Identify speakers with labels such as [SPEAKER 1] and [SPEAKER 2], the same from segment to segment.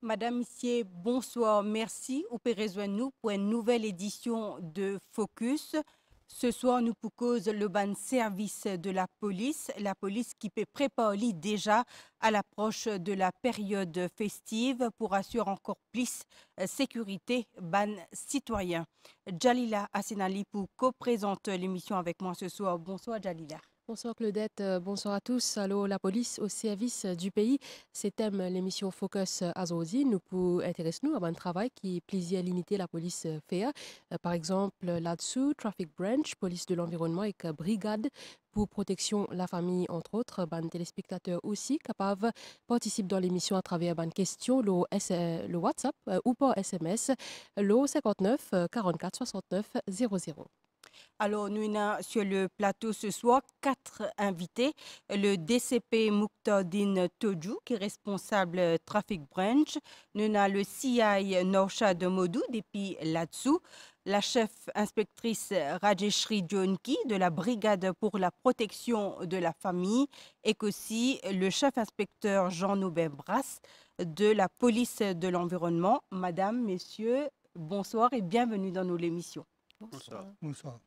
[SPEAKER 1] Madame, Monsieur, bonsoir. Merci. Vous pouvez rejoindre nous pour une nouvelle édition de Focus. Ce soir, nous proposons le ban service de la police qui peut préparer déjà à l'approche de la période festive pour assurer encore plus sécurité ban citoyen. Jalila Asenali pour co-présente l'émission avec moi ce soir. Bonsoir Jalila.
[SPEAKER 2] Bonsoir Claudette, bonsoir à tous. Allô, la police au service du pays. C'est thème l'émission Focus Azodi. Nous pour intéresser nous à un travail qui plaisir limiter la police fait. Par exemple, là-dessous, Traffic Branch, police de l'environnement et brigade pour protection la famille, entre autres. Ben, téléspectateurs aussi capables participent dans l'émission à travers une question, le WhatsApp ou par SMS, le 59 44 69 00.
[SPEAKER 1] Alors, nous avons sur le plateau ce soir 4 invités. Le DCP Muktadine Toju, qui est responsable Traffic Branch. Nous avons le CI Norshad Modou, depuis là-dessous. La chef inspectrice Rajeshri Jonki de la Brigade pour la protection de la famille. Et aussi le chef inspecteur Jean-Noubert Brasse de la police de l'environnement. Madame, messieurs, bonsoir et bienvenue dans nos émissions.
[SPEAKER 2] Bonsoir.
[SPEAKER 3] Bonsoir.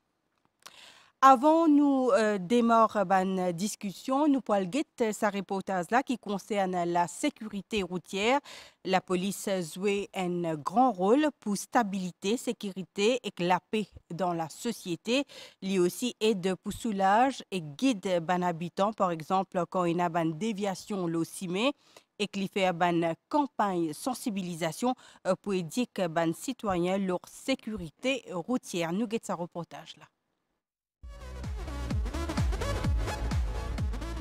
[SPEAKER 1] Avant nous démarrer la discussion, nous pourrons guetter sa reportage là qui concerne la sécurité routière. La police joue un grand rôle pour stabilité, sécurité et la paix dans la société. Lui aussi aide pour soulager et guide les habitants, par exemple quand il y a une déviation au cimé et qu'il fait une campagne sensibilisation pour dire que les citoyens leur sécurité routière. Nous guettons sa reportage là.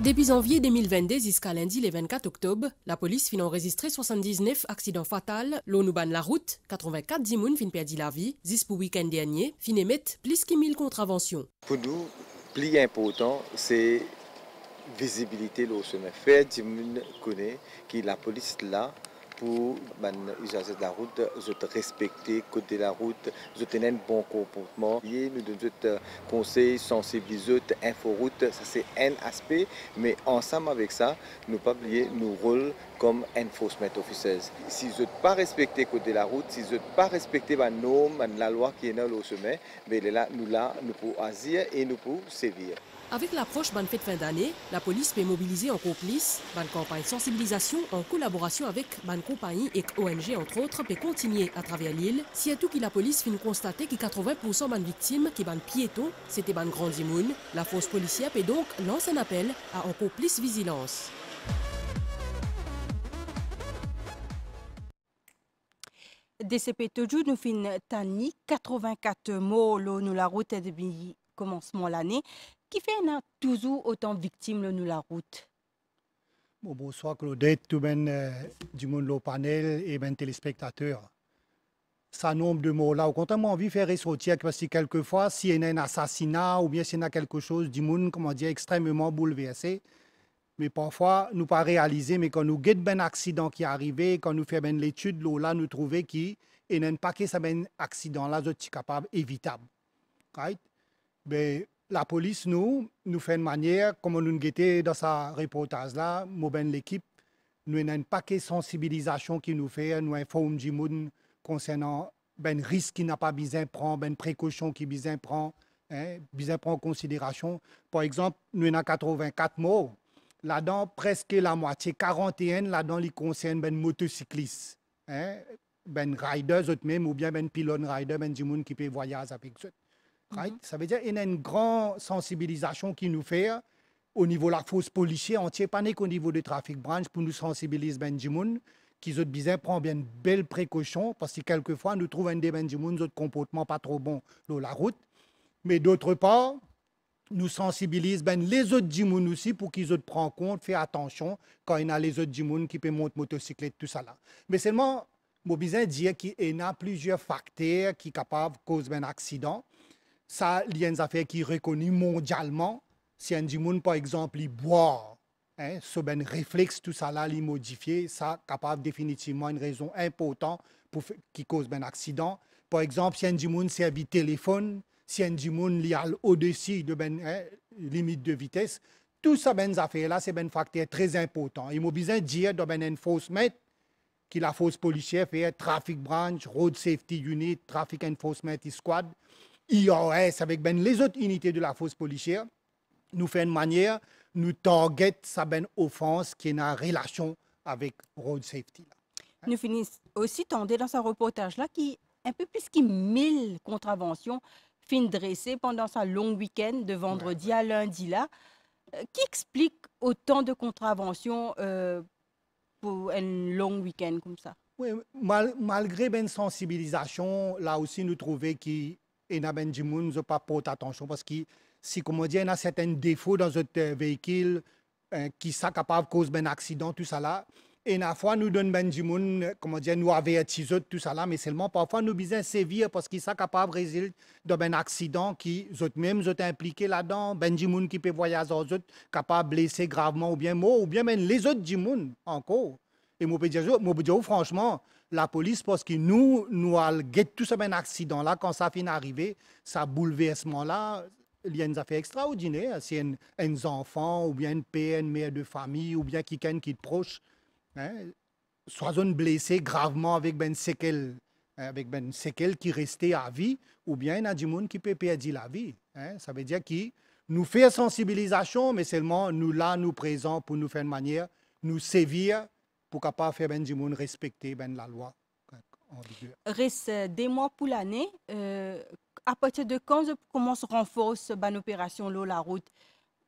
[SPEAKER 2] Depuis janvier 2022 jusqu'à lundi le 24 octobre, la police fin enregistré 79 accidents fatals, l'on nous banne la route, 84 dimoun fin perdu la vie, 10 pour week-end dernier, fin émettre plus que 1000 contraventions.
[SPEAKER 4] Pour nous, plus important, c'est visibilité là se met. Faire dimoun connaît que la police là pour les usagers de la route, de respecter le code de la route, de tenir un bon comportement. Nous donnons des conseils, sensibiliser, inforoute, ça c'est un aspect, mais ensemble avec ça, nous ne pas oublier nos rôles comme enforcement officers. Si vous n'êtes pas respecté le code de la route, si vous n'êtes pas respecté la norme, la loi qui est là au sommet, nous pouvons agir et nous pouvons sévir.
[SPEAKER 2] Avec l'approche de fête fin d'année, la police peut mobiliser en complice, une campagne de sensibilisation en collaboration avec une compagnie et ONG entre autres peut continuer à travers l'île. Surtout que la police finit constater que 80% des victimes qui sont piétons, c'était des grands immunes. La force policière peut donc lancer un appel à encore plus vigilance.
[SPEAKER 1] DCP toujours nous fin tani 84 mots nous la route depuis commencement l'année qui fait toujours autant de victimes nous la route.
[SPEAKER 3] Bonsoir Claudette, tout du monde au panel et ben téléspectateurs. Ça nombre de mots là, au contraire, moi envie de faire ressortir parce que quelquefois, s'il y a un assassinat ou bien s'il y a quelque chose du monde, comment dire, extrêmement bouleversé, mais parfois, nous pas réaliser, mais quand nous guettons un accident qui est arrivé, quand nous faisons l'étude, là, nous trouvons qu'il y a un paquet de accident là, c'est capable évitable. Right? Ben, la police, nous fait une manière, comme nous guettons dans sa reportage là, l'équipe, nous avons un paquet de sensibilisation qui nous fait, nous informons du monde concernant ben risque qui n'a pas besoin de prendre, ben précaution qui besoin de prendre, besoin de prendre en considération. Par exemple, nous avons 84 morts. Là-dedans, presque la moitié, 41, là-dedans, ils concernent ben motocyclistes, ben riders même, ou bien ben pylon rider, ben du monde qui peut voyager avec eux. Right? Ça veut dire qu'il y a une grande sensibilisation qui nous fait au niveau de la force policière entière, pas qu'au niveau de trafic branch, pour nous sensibiliser ben du monde, qui ont besoin de prendre bien belles précautions, parce que quelquefois, nous trouvons des ben du monde, d'autres comportements pas trop bons sur la route. Mais d'autre part, nous sensibilisons ben les autres du monde aussi pour qu'ils prennent compte, faire attention quand il y a les autres du monde qui peuvent monter motocyclette, tout ça là. Mais seulement, je besoin de dire qu'il y a plusieurs facteurs qui sont capables de causer un accident. Ça, il y a une affaire qui est reconnue mondialement. Si un du monde, par exemple, il boit, ce ben réflexe, tout ça là, il modifié, ça capable définitivement une raison importante pour qui cause un accident. Par exemple, si un du monde servi téléphone, si un du monde li au-dessus de ben limite de vitesse, tout ça ben affaire là, c'est un facteur très important. Il m'a besoin de dire dans ben enforcement, qui la force policière fait, Traffic Branch, Road Safety Unit, Traffic Enforcement Squad, IRS avec ben les autres unités de la force policière, nous fait une manière, nous target sa ben offense qui est en relation avec Road Safety. Là.
[SPEAKER 1] Nous finissons aussi tendez dans ce reportage-là qui un peu plus que 1000 contraventions fin dressées pendant sa long week-end de vendredi à lundi là. Qui explique autant de contraventions pour un long week-end comme ça?
[SPEAKER 3] Oui, malgré une sensibilisation, là aussi nous trouvons qu'il y a des gens qui n'ont pas porté attention parce que si, comme on dit, il y a certains défauts dans notre véhicule qui sont capables de causer un accident, tout ça là. Et la fois, nous donnons des gens, comment dire, nous avertissons tout ça là, mais seulement parfois nous besoin sévir parce qu'ils sont capables de résulter d'un accident qui, eux-mêmes, sont impliqués là-dedans. Des gens qui peuvent voyager aux autres, capables de blesser gravement ou bien mort, ou bien même les autres gens encore. Et moi, je peux dire, franchement, la police, parce que nous allons tout ce accident là, quand ça finit d'arriver, ça bouleversement là, il y a une affaire extraordinaire. Si un enfant, ou bien une mère de famille, ou bien quelqu'un qui est proche, hein, soit blessé gravement avec une séquelle qui restait à vie, ou bien il y a des gens qui peuvent perdre la vie. Hein. Ça veut dire que nous faisons sensibilisation, mais seulement nous là, nous présents pour nous faire une manière, nous sévir pour capable faire des gens respecter la loi en vigueur.
[SPEAKER 1] Reste des mois pour l'année. À partir de quand je commence à renforcer l'opération L'eau la route?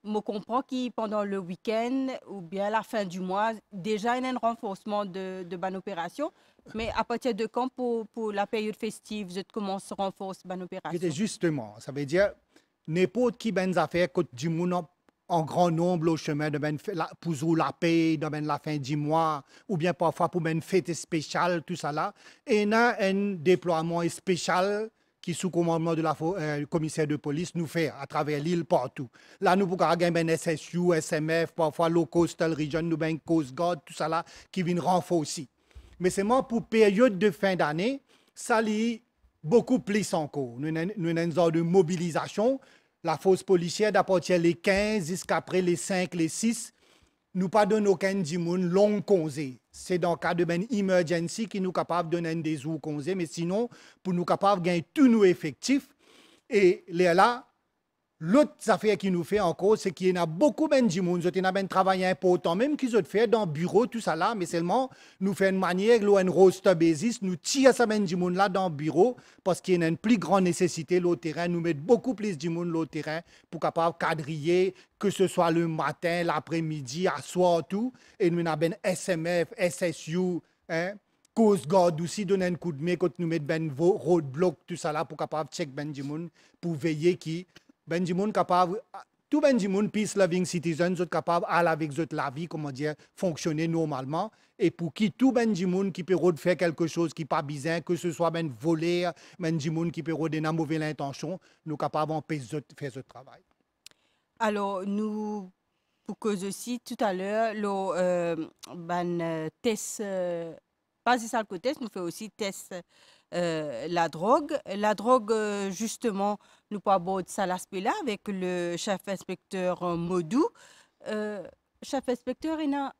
[SPEAKER 1] Je comprends que pendant le week-end ou bien la fin du mois, déjà il y a un renforcement de l'opération. Mais à partir de quand pour la période festive, je commence à renforcer l'opération?
[SPEAKER 3] Justement, ça veut dire n'importe qui ben affaire que du monde en grand nombre au chemin de pour la paix, de la fin du mois, ou bien parfois pour une fête spéciale, tout ça là. Et il y a un déploiement spécial qui, sous commandement de la commissaire de police, nous fait à travers l'île partout. Là, nous pouvons avoir un SSU, SMF, parfois Low Coastal Region, nous avons Coast Guard, tout ça là, qui vient renforcer. Mais seulement pour période de fin d'année, ça lie beaucoup plus encore. Nous avons une sorte de mobilisation. La force policière, d'apporter les 15 jusqu'après les 5, les 6, nous pas donne aucun dimoun long congé. C'est dans le cas de ben emergency qui nous capable de donner des jours congé, mais sinon, pour nous capable de gagner tous nos effectifs. Et là, l'autre affaire qui nous fait encore, c'est qu'il y a beaucoup de gens qui ont un travail important, même qu'ils ont fait dans le bureau, tout ça là, mais seulement nous faisons une manière, nous un roster basis, nous tirons ces gens là dans le bureau parce qu'il y a une plus grande nécessité au terrain, nous mettons beaucoup plus de gens au terrain pour capable quadriller, que ce soit le matin, l'après-midi, à soir, tout. Et nous avons un SMF, SSU, hein, Coast Guard aussi donne un coup de main quand nous mettons ben roadblock, tout ça là pour capable check ben gens pour veiller qui Benjamin capable, tout Benjamin peace loving citizens sont capables aller avec la vie, comment dire, fonctionner normalement. Et pour qui tout Benjamin qui peut faire quelque chose qui n'est pas bizarre, que ce soit ben voler, Benjamin qui peut donner une mauvaise intention, nous capables de faire ce travail.
[SPEAKER 1] Alors, nous, pour cause aussi, tout à l'heure, le test, pas juste le test, nous fait aussi test la drogue. La drogue, justement, nous pas aborder ça l'aspect-là avec le chef inspecteur Modou. Chef inspecteur, il y a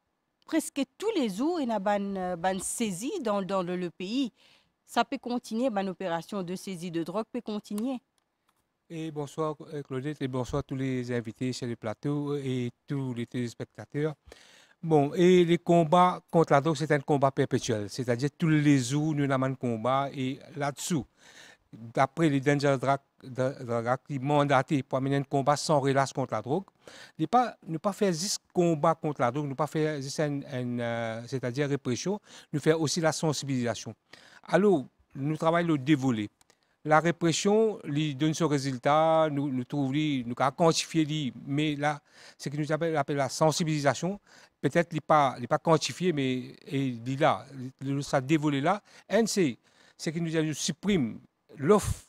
[SPEAKER 1] presque tous les jours, il y a une saisie dans le pays. Ça peut continuer, une opération de saisie de drogue peut continuer.
[SPEAKER 5] Et bonsoir Claudette et bonsoir à tous les invités sur le plateau et tous les téléspectateurs. Bon, et les combats contre la drogue, c'est un combat perpétuel. C'est-à-dire tous les jours, nous avons un combat et là-dessous, d'après les Danger Drug qui mandatés pour mener un combat sans relâche contre la drogue, ne pas faire juste combat contre la drogue, ne pas faire juste c'est-à-dire répression, nous faire aussi la sensibilisation. Alors, nous travaillons le dévolé. La répression, lui donne son résultat, nous trouvons, nous avons quantifié, mais là, ce que nous appelons la sensibilisation, peut-être il n'est pas quantifié, mais il est là, ça dévolé là. Un, c'est que nous supprime l'offre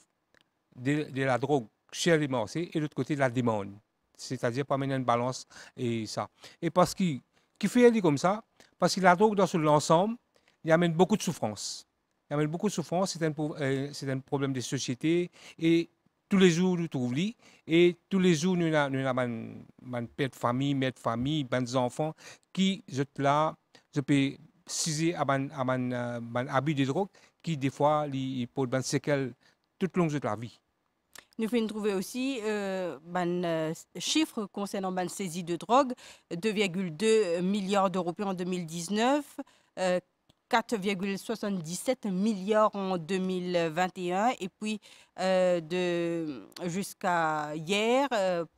[SPEAKER 5] de la drogue chez les marchés et l'autre côté de la demande. C'est-à-dire pas mener une balance et ça. Et parce qu'il fait comme ça, parce que la drogue dans son ensemble, il amène beaucoup de souffrance. Il amène beaucoup de souffrance, c'est un problème de société et tous les jours nous trouvons et tous les jours nous avons une père de famille, mère de famille, des enfants qui sont là, je peux sujet à ban abus de drogue qui des fois il porte des séquelles tout le long de la vie.
[SPEAKER 1] Nous pouvons trouver aussi chiffres concernant la saisie de drogue, 2,2 milliards d'euros en 2019, 4,77 milliards en 2021 et puis jusqu'à hier,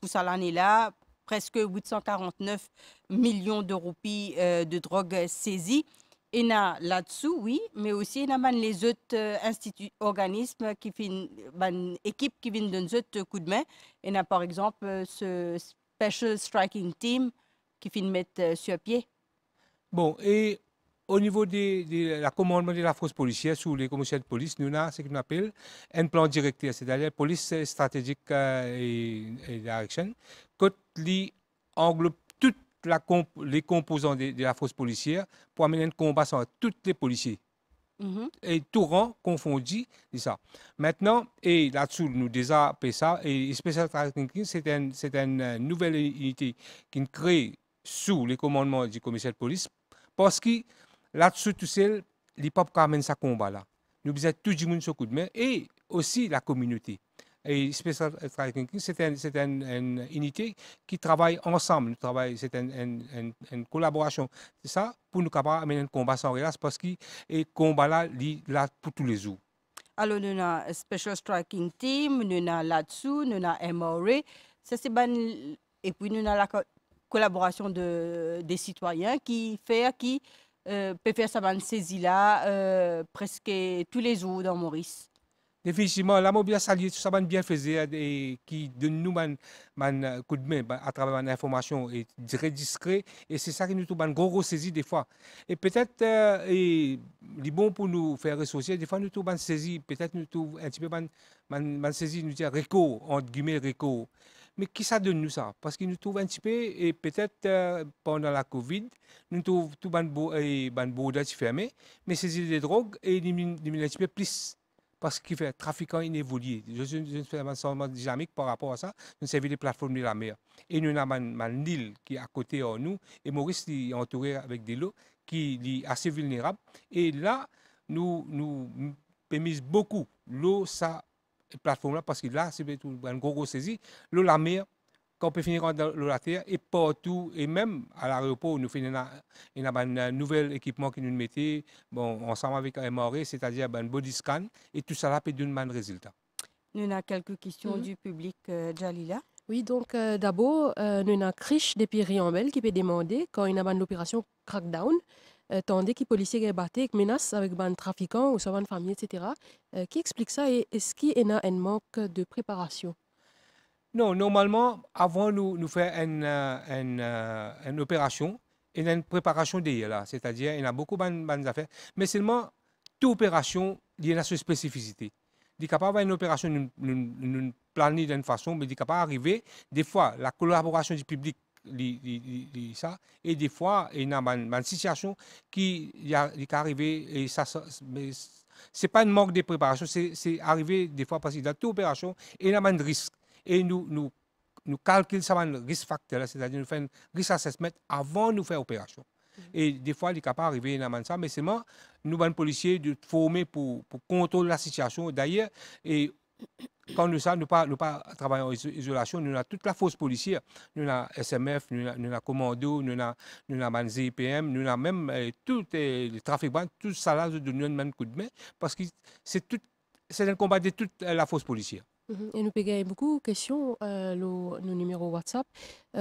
[SPEAKER 1] pour cette année-là, presque 849 millions d'euros de drogue saisie. Et là-dessous, oui, mais aussi il y a les autres organismes qui font équipes qui viennent donner autres coup de main. Il y a par exemple ce Special Striking Team qui fait mettre sur pied.
[SPEAKER 5] Bon, et au niveau de la commandement de la force policière sous les commissaires de police, nous avons ce qu'on appelle un plan directeur, c'est-à-dire police stratégique et direction, qui englobe toutes les composants de la force policière pour amener un combat sur tous les policiers. Et tout rang confondu, c'est ça. Maintenant, et là-dessous, nous déjà fait ça, et Special Striking Team, c'est une nouvelle unité qui est créée sous les commandements du commissaire de police, parce que là-dessous, tout seul, les peuples amènent ce combat-là. Nous besoin tout le monde sur coup de main, et aussi la communauté. Et Special Striking Team, c'est une unité qui travaille ensemble. C'est une collaboration. C'est ça, pour nous capables d'amener un combat sans relâche, parce que le combat-là, là pour tous les jours.
[SPEAKER 1] Alors, nous avons un Special Striking Team, nous avons là-dessous, nous avons MRA. Ça, c'est et puis, nous avons la collaboration des citoyens qui peut faire sa saisie-là presque tous les jours dans Maurice.
[SPEAKER 5] Définitivement, la mobilisation alliée, tout ça va bien faire et qui donne nous un coup de main à travers l'information et très discret. Et c'est ça qui nous trouve une grosse saisie des fois. Et peut-être, il est bon pour nous faire ressourcer. Des fois, nous trouvons une saisie, peut-être nous trouvons un petit peu une saisie, nous dire réco, entre guillemets réco. Mais qui ça donne nous ça? Parce qu'il nous trouve un petit peu, et peut-être pendant la Covid, nous trouvons tout un beau fermé, mais saisie des drogues et il un petit peu plus. Parce qu'il fait trafiquant inévolué. Je ne fais pas seulement dynamique par rapport à ça. Nous servons les plateformes de la mer. Et nous avons une île qui est à côté de nous. Et Maurice est entouré avec des lots qui est assez vulnérable. Et là, nous permis beaucoup l'eau, ça, plateforme-là, parce que là, c'est une grosse saisie. L'eau, la mer, quand on peut finir dans la terre, et partout, et même à l'aéroport, nous faisons un nouvel équipement qui nous mettait, bon, ensemble avec un MRE, c'est-à-dire un body scan, et tout ça là peut donner un résultat.
[SPEAKER 1] Nous avons quelques questions du public, Jalila.
[SPEAKER 2] Oui, donc d'abord, nous avons Krish depuis Riambel qui peut demander quand il y a une opération crackdown, tandis que les policiers ont battu avec menaces avec des trafiquants ou soit une famille, etc. Qui explique ça et est-ce qu'il y a un manque de préparation?
[SPEAKER 5] Non, normalement, avant nous faire une opération, il y a une préparation derrière là. C'est-à-dire, il y a beaucoup de affaires. Mais seulement, toute opération, il y a sa spécificité. Il est capable d'une opération, nous planifier d'une façon, mais il est capable d'arriver, des fois, la collaboration du public, ça, et des fois, il y a une situation qui est arrivée, et ça, mais c'est pas un manque de préparation, c'est arrivé des fois parce qu'il y a toute opération, et il y a un risque. Et nous calculons ça un risque facteur, c'est-à-dire nous faisons un risk assessment avant de faire l'opération. Et des fois, il est capable d'arriver dans ça, mais c'est moi, nous, les policiers, de former pour contrôler la situation. D'ailleurs, et quand nous ne pas travailler en isolation, nous avons toute la force policière. Nous avons SMF, nous avons Commando, nous avons ZIPM, nous avons même tout les trafics, tout ça là, nous donne un coup de main, parce que c'est un combat de toute la force policière.
[SPEAKER 2] Et nous avons beaucoup de questions nos numéros WhatsApp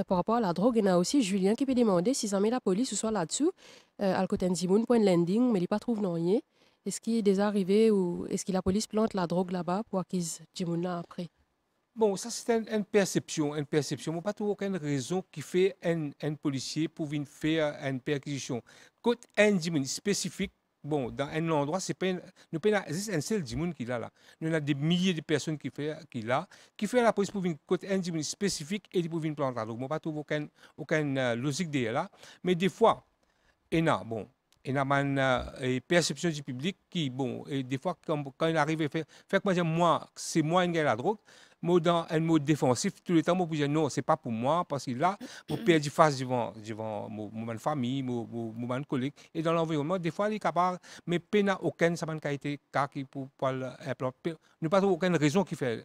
[SPEAKER 2] par rapport à la drogue. Il y a aussi Julien qui peut demander si jamais la police soit là-dessous, à côté de Zimoun, point de landing, mais il ne trouve rien. Est-ce qu'il est déjà arrivé ou est-ce que la police plante la drogue là-bas pour acquérir Zimoun là après?
[SPEAKER 5] Bon, ça c'est une perception. Une perception. Il n'y a pas aucune raison qui fait un policier pour venir faire une perquisition. Quand un Zimoun spécifique, bon, dans un endroit, c'est pas nous pas juste un seul Dimoun qui est là. Nous avons des milliers de personnes qui fait la police pour venir côté un Dimoun spécifique et pour venir planter. Donc, moi pas trouve aucune logique derrière là. Mais des fois, il y a bon, il y a une perception du public qui, bon, et des fois, quand il arrive à faire que moi, c'est moi qui ai la drogue, moi, dans un mode défensif, tout le temps, moi, je dis non, c'est pas pour moi, parce que là, je perds du face devant ma famille, mon collègue, et dans l'environnement, des fois, il est capable, mais il n'y a aucune qualité qui pour ne pas aucune raison qui fait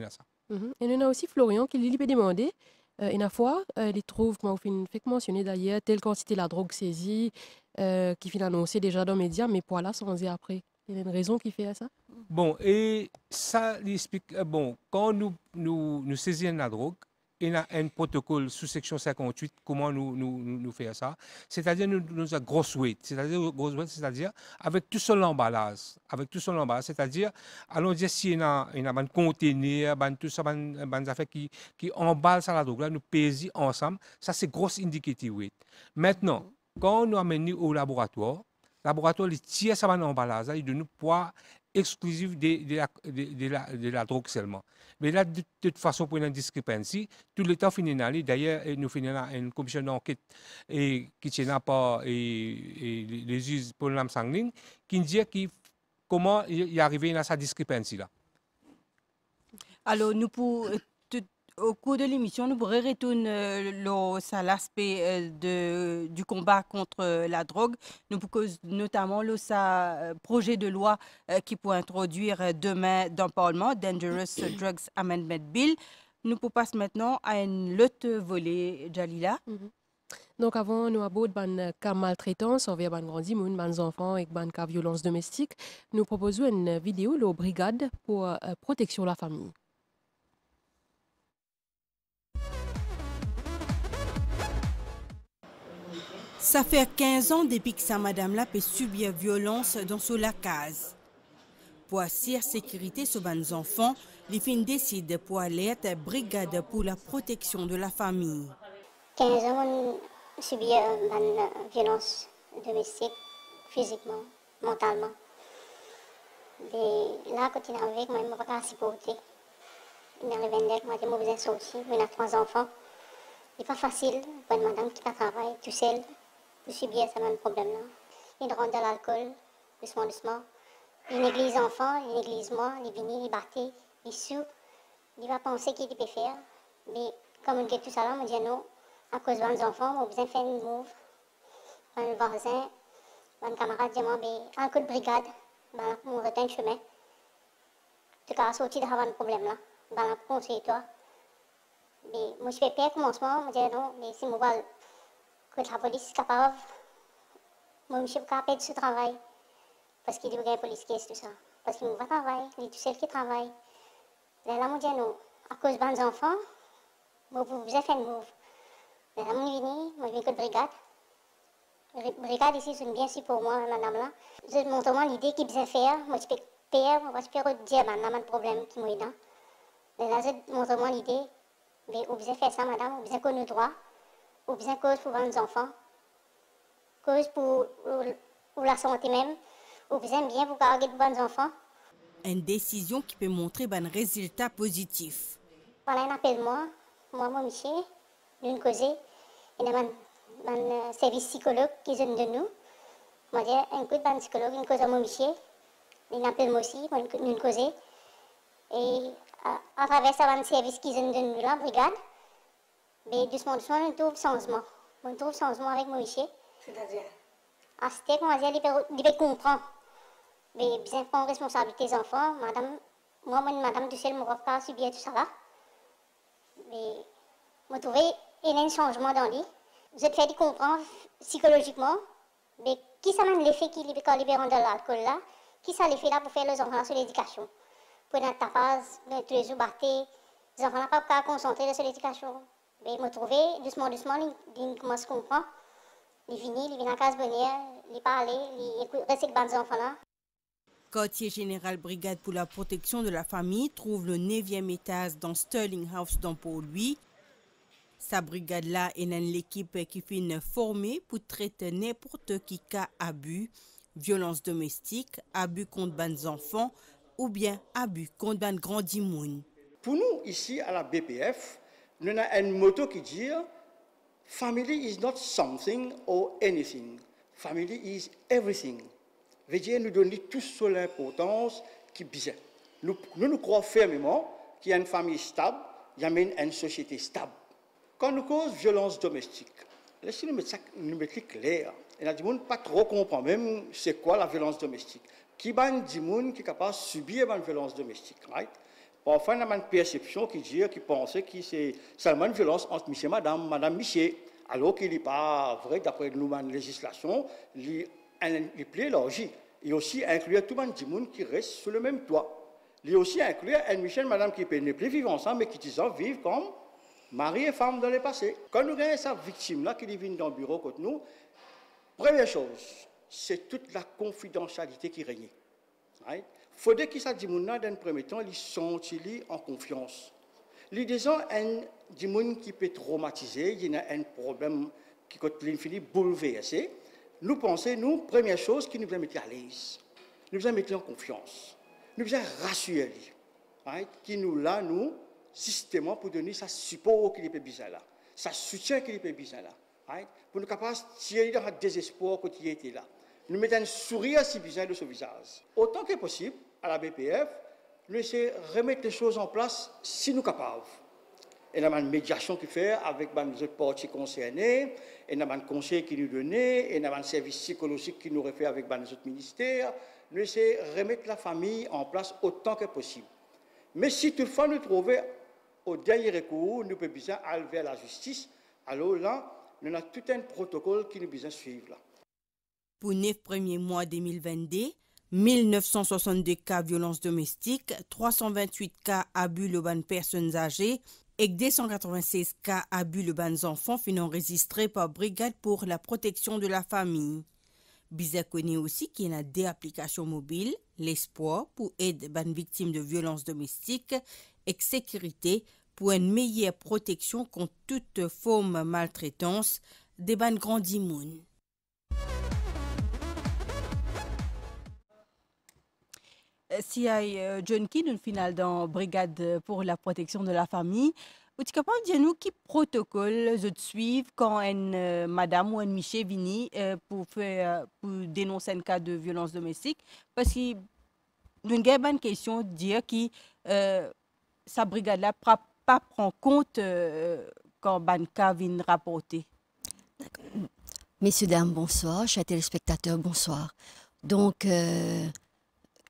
[SPEAKER 5] ça.
[SPEAKER 2] Et il y a aussi Florian qui lui peut demander, une fois, il trouve, comme vous fait mentionner d'ailleurs, telle quantité de la drogue saisie, qui finit annoncé déjà dans les médias, mais pour là, sans dire après. Il y a une raison qui fait ça?
[SPEAKER 5] Bon, et ça explique, bon, quand nous saisissons la drogue, il y a un protocole sous section 58, comment nous faisons ça. C'est-à-dire, nous avons grosse weight, c'est-à-dire avec tout son emballage, c'est-à-dire, allons dire s'il y a un conteneur, tout ça, des affaires qui emballent ça la drogue, là, nous pesons ensemble, ça c'est grosse indicative weight. Maintenant, quand nous amenons au laboratoire, il tire ça dans l'emballage, il donne nous poids exclusif de la drogue seulement. Mais là, de toute façon, pour une discrépantie, tout le temps finit d'aller. D'ailleurs, nous finissons une commission d'enquête qui tient par les juges pour l'âme sanguine, qui dit comment il est arrivé à cette discrépantie-là.
[SPEAKER 1] Alors, au cours de l'émission, nous pourrons retourner à l'aspect du combat contre la drogue. Nous pourrons notamment le projet de loi qui pourrait introduire demain dans le Parlement, Dangerous Drugs Amendment Bill. Nous pourrons passer maintenant à une autre volet, Jalila.
[SPEAKER 2] Donc avant, nous avons des cas maltraitance envers les grands des enfants et des cas violence domestique. Nous proposons une vidéo, la brigade pour protection de la famille.
[SPEAKER 1] Ça fait 15 ans depuis que sa madame-là peut subir violence dans son case. Pour assurer la sécurité sur les enfants, les filles décident pour aller à la brigade pour la protection de la famille.
[SPEAKER 6] 15 ans, on subit une violence domestique, physiquement, mentalement. Et là, quand il est avec moi, je ne peux pas supporter. Il est 29, moi, je besoin de sortir, il a 3 enfants. Ce n'est pas facile pour une madame qui travaille tout seul. Je subis ce même problème-là. Il rentre dans l'alcool, doucement. Il néglige les enfants, il néglige moi, il vient, il battait, il sous. Il va penser qu'il peut faire. Mais comme on dit tout ça, là, on dit non, à cause de mes enfants, on a besoin de faire une move. Un voisin, un camarade dit moi, un coup de brigade, on retient le chemin. Tu as sorti de un problème-là. Pour conseiller toi. Mais moi, je fais pire commencement, je dis non, mais si moi, que la police est capable, moi, je suis capable de ce travail. Parce qu'il y a une police qui est tout ça. Parce qu'il va travailler, il est tout seul qui travaille. Là, je dis non, à cause de mes enfants, moi, vous avez fait une move. Là, je viens que de brigade. Brigade ici, c'est bien sûr pour moi, madame là. Je montre moi l'idée qu'il besoin faire, moi, je peux faire, moi, je peux dire, madame, un problème qui m'a aidé. Là, je montre moi l'idée, mais vous besoin faire ça, madame, vous besoin qu'on nous droit. Ou bien cause pour vos enfants, cause pour la santé même, ou bien vous garder de bons enfants.
[SPEAKER 1] Une décision qui peut montrer un résultat positif.
[SPEAKER 6] Voilà, un appel moi, monsieur, d'une cause, il y a un service psychologue qui est de nous. Moi, je dis, un coup de psychologue, une cause à mon monsieur, il appelle moi aussi, une cause. Et à travers ça, un service qui est de nous, la brigade. Mais doucement, on trouve changement. On trouve changement avec Moïse. C'est-à-dire? C'est qu'on va dire, il peut comprendre. Mais bien prendre responsabilité des enfants. Madame du ciel, je ne vais pas subir tout ça là. Mais je trouve qu'il y a un changement dans lui. Je te fais comprendre psychologiquement. Mais qui ça mène l'effet qui est quand libérant de l'alcool là? Qui ça l'effet là pour faire les enfants sur l'éducation? Pour notre tapage, tous les jours battre. Les enfants n'ont pas concentrer sur l'éducation. Mais il m'a trouvé, doucement, il commence à comprendre. Il vient à la case bonnière, il parle, il reste avec les enfants-là.
[SPEAKER 1] Quartier général brigade pour la protection de la famille trouve le 9e étage dans Sterling House dans Port-Louis. Sa brigade-là est une équipe qui finit formée pour traiter n'importe qui cas abus, violence domestique, abus contre les enfants ou bien abus contre les grands dimoun.
[SPEAKER 7] Pour nous, ici à la BPF, nous avons un motto qui dit « Family is not something or anything. family is everything. Veut dire, nous donner tout sur l'importance qui est bizarre. Nous croyons fermement qu'il y a une famille stable, il y a même une société stable. Quand nous causons violence domestique, laissez-nous mettre clair. Il y a des gens qui ne pas trop comprendre même c'est quoi la violence domestique. Qui est des gens qui est capable de subir une violence domestique, right? Parfois, il y a une perception qui pense que c'est seulement une violence entre monsieur et madame Miché, alors qu'il n'est pas vrai, d'après nous, la législation, il est plus élargi. Il aussi inclure tout le monde qui reste sous le même toit. Il aussi inclure un monsieur et madame qui ne plus vivre ensemble, mais qui vivent comme mari et femme dans le passé. Quand nous avons cette victime-là qui vient dans le bureau contre nous, première chose, c'est toute la confidentialité qui règne. Right? Il faudrait que ça dit dans un premier temps, ils sont en confiance. Les gens qui peut traumatiser, il y a un problème qui finit bouleversé. Nous pensons, première chose, qui nous a mettre à l'aise. Nous a mettre en confiance. Nous a rassuré. Right? Qui nous là, systématiquement pour donner sa support qui est besoin là. Sa soutien qui est besoin là. Right? Pour nous capables de tirer dans le désespoir quand il était là. Nous mettons un sourire si besoin de ce visage. Autant que possible, à la BPF, nous essayons de remettre les choses en place si nous sommes capables. Il y a une médiation qui fait avec les autres parties concernées, il y a un conseil qui nous donne, il y a un service psychologique qui nous refait avec les autres ministères. Nous essayons de remettre la famille en place autant que possible. Mais si toutefois nous trouvons au dernier recours, nous pouvons bien aller vers la justice, alors là, nous avons tout un protocole qui nous besoin suivre. Là.
[SPEAKER 1] Pour 9 premiers mois 2022, 1962 cas de violence domestique, 328 cas abus de bonnes personnes âgées et 296 cas abus de bonnes enfants furent enregistrés par Brigade pour la protection de la famille. Bizarre connaît aussi qu'il y a des applications mobiles, l'espoir pour aider les victimes de violences domestiques et sécurité pour une meilleure protection contre toute forme de maltraitance des bandes grandis moun. Si John King, une finale dans Brigade pour la protection de la famille, vous êtes capable de dire nous qui protocole je suivre quand une madame ou un monsieur vient pour dénoncer un cas de violence domestique? Parce que nous avons une question de dire que sa brigade-là ne prend pas en compte quand un cas vient rapporter.
[SPEAKER 8] Messieurs, dames, bonsoir. Chers téléspectateurs, bonsoir. Donc,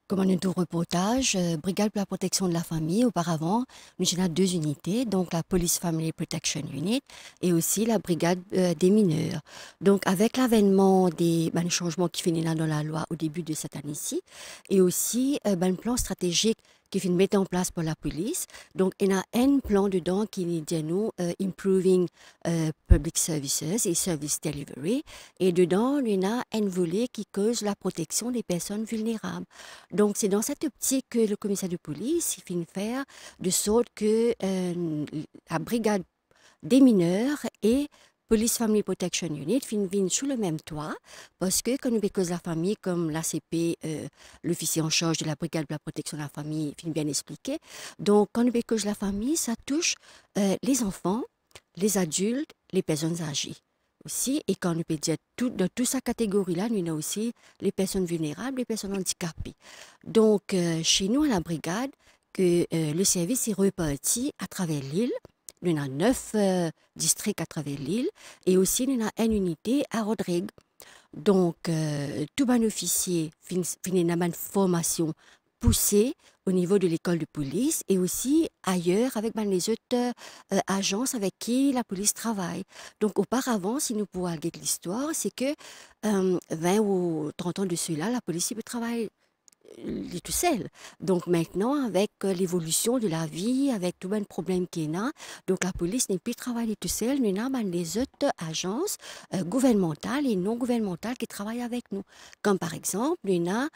[SPEAKER 8] comme un tout reportage, Brigade pour la protection de la famille, auparavant, nous avons 2 unités, donc la Police Family Protection Unit et aussi la Brigade des mineurs. Donc avec l'avènement des changements qui finissent là dans la loi au début de cette année-ci, et aussi un plan stratégique qui finit mettre en place pour la police. Donc, il y a un plan dedans qui dit nous Improving Public Services et Service Delivery. Et dedans, il y a un volet qui cause la protection des personnes vulnérables. Donc, c'est dans cette optique que le commissaire de police finit faire de sorte que la brigade des mineurs et Police Family Protection Unit viennent sous le même toit parce que quand nous cause la famille, comme l'ACP, l'officier en charge de la brigade de la protection de la famille, finit bien expliqué. Donc, quand nous cause la famille, ça touche les enfants, les adultes, les personnes âgées aussi. Et quand nous peut dire dans toute sa catégorie-là, nous avons aussi les personnes vulnérables, les personnes handicapées. Donc, chez nous, à la brigade, que le service est reparti à travers l'île. Il y a 9 districts à travers l'île et aussi il y a une unité à Rodrigue. Donc, tout un officier finit une formation poussée au niveau de l'école de police et aussi ailleurs avec les autres agences avec qui la police travaille. Donc, auparavant, si nous pouvons regarder l'histoire, c'est que 20 ou 30 ans de cela, la police peut travailler tout seul. Donc maintenant, avec l'évolution de la vie, avec tout le problème qu'il y a, donc la police n'est plus travailler tout seul, nous avons les autres agences gouvernementales et non gouvernementales qui travaillent avec nous. Comme par exemple, nous avons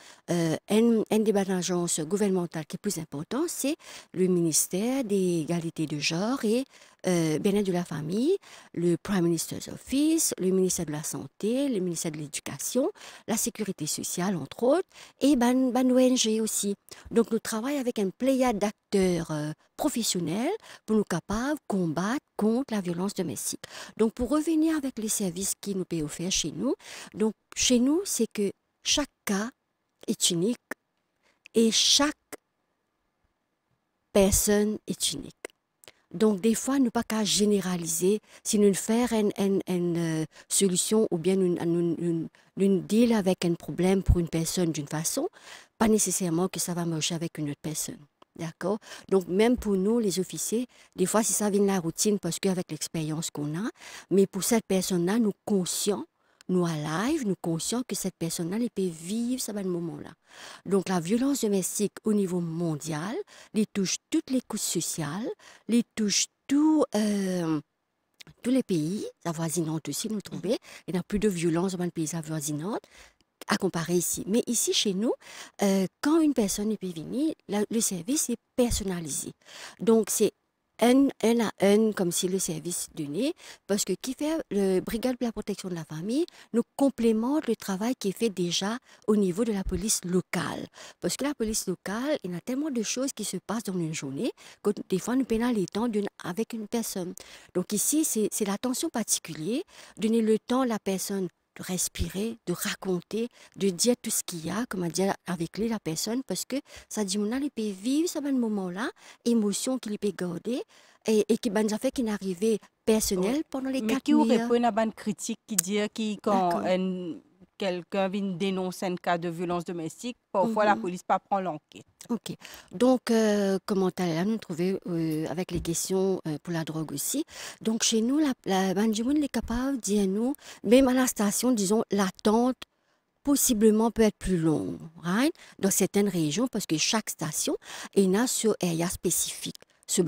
[SPEAKER 8] une des agences gouvernementales qui est plus importante, c'est le ministère des égalités de genre et bien-être de la famille, le Prime Minister's Office, le ministère de la Santé, le ministère de l'Éducation, la Sécurité sociale, entre autres, et ban ONG aussi. Donc, nous travaillons avec un pléiade d'acteurs professionnels pour nous capables de combattre contre la violence domestique. Donc, pour revenir avec les services qui nous peuvent offrir chez nous, donc, chez nous, c'est que chaque cas est unique et chaque personne est unique. Donc, des fois, nous ne pas qu'à généraliser, si nous faire une solution ou bien une deal avec un problème pour une personne d'une façon, pas nécessairement que ça va marcher avec une autre personne. D'accord? Donc, même pour nous, les officiers, des fois, si ça vient de la routine, parce qu'avec l'expérience qu'on a, mais pour cette personne-là, nous conscients, nous à live, nous conscients que cette personne-là, elle peut vivre ce moment-là. Donc, la violence domestique au niveau mondial, les touche toutes les couches sociales, les touche tous les pays avoisinants aussi, nous trouvons. Il n'y a plus de violence dans les pays avoisinants à comparer ici. Mais ici, chez nous, quand une personne peut venir, le service est personnalisé. Donc, c'est un à un, comme si le service donné, parce que qui fait le brigade pour la protection de la famille nous complémente le travail qui est fait déjà au niveau de la police locale. Parce que la police locale, il y a tellement de choses qui se passent dans une journée que des fois, nous prenons le temps avec une personne. Donc ici, c'est l'attention particulière, donner le temps à la personne de respirer, de raconter, de dire tout ce qu'il y a, comment dire avec lui, la personne, parce que ça dit, on a peut vivre ce moment-là, émotion qu'il peut garder, et qui nous a fait qu'il arrivé personnel pendant les 4 mois.
[SPEAKER 1] Mais qui répond à une critique qui dit que quand quelqu'un vient dénoncer un cas de violence domestique, parfois la police pas prend l'enquête.
[SPEAKER 8] Ok. Donc, comment là, nous trouvons avec les questions pour la drogue aussi. Donc, chez nous, la Banjimoun est capable de dire nous, même à la station, disons, l'attente possiblement peut être plus longue, right? Dans certaines régions, parce que chaque station est là sur area spécifique. Ce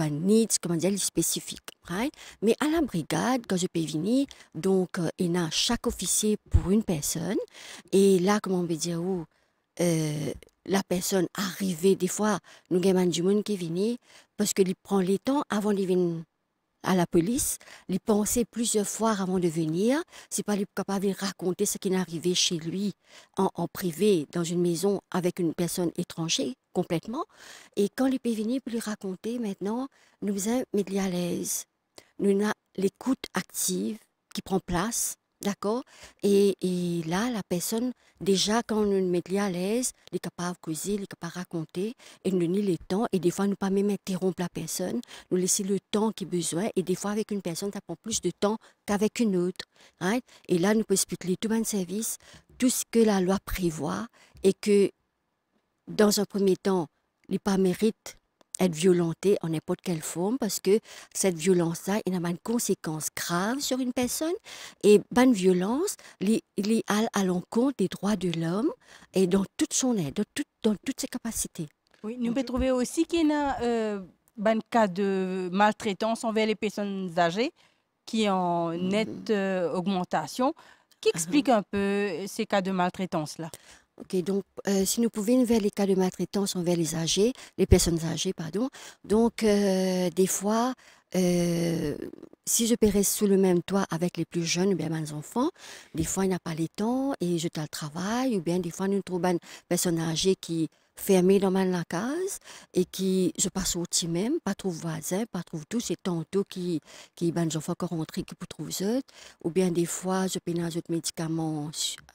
[SPEAKER 8] needs, comment dire, spécifique, right? Mais à la brigade, quand je peux venir, donc, il y a chaque officier pour une personne. Et là, comment on veut dire, la personne arrivée, des fois, nous avons du monde qui vient parce qu'il prend le temps avant de venir à la police, il pensait plusieurs fois avant de venir, c'est pas capable de raconter ce qui est arrivé chez lui en privé, dans une maison avec une personne étrangère, complètement. Et quand il peut venir pour lui raconter, maintenant, nous sommes mis à l'aise. Nous avons l'écoute active qui prend place. D'accord? Et là, la personne, déjà, quand on nous met à l'aise, elle est capable de causer, elle est capable de raconter, et nous donner le temps, et des fois, nous ne pas même interrompre la personne, nous laisser le temps qu'il a besoin, et des fois, avec une personne, ça prend plus de temps qu'avec une autre. Right? Et là, nous pouvons expliquer tout le service, tout ce que la loi prévoit, et que, dans un premier temps, il n'est pas mérite être violenté en n'importe quelle forme parce que cette violence-là, il a une conséquence grave sur une personne et bonne violence, il est à l'encontre des droits de l'homme et dans toute son aide, dans toutes ses capacités.
[SPEAKER 1] Oui, nous pouvons trouver aussi qu'il y a un cas de maltraitance envers les personnes âgées qui est en nette augmentation. Qui explique un peu ces cas de maltraitance-là?
[SPEAKER 8] Ok, donc si nous pouvions vers les cas de maltraitance envers les personnes âgées, pardon. Donc des fois, si je peux rester sous le même toit avec les plus jeunes ou bien mes enfants, des fois il n'y a pas le temps et je dois le travail, ou bien des fois nous trouvons une personne âgée qui fermée dans la case et qui je passe au petit même, pas trouve voisin, pas trouve tout, c'est tantôt qui ben enfants encore rentrés qui pour trouver eux, ou bien des fois je prends d'autres médicaments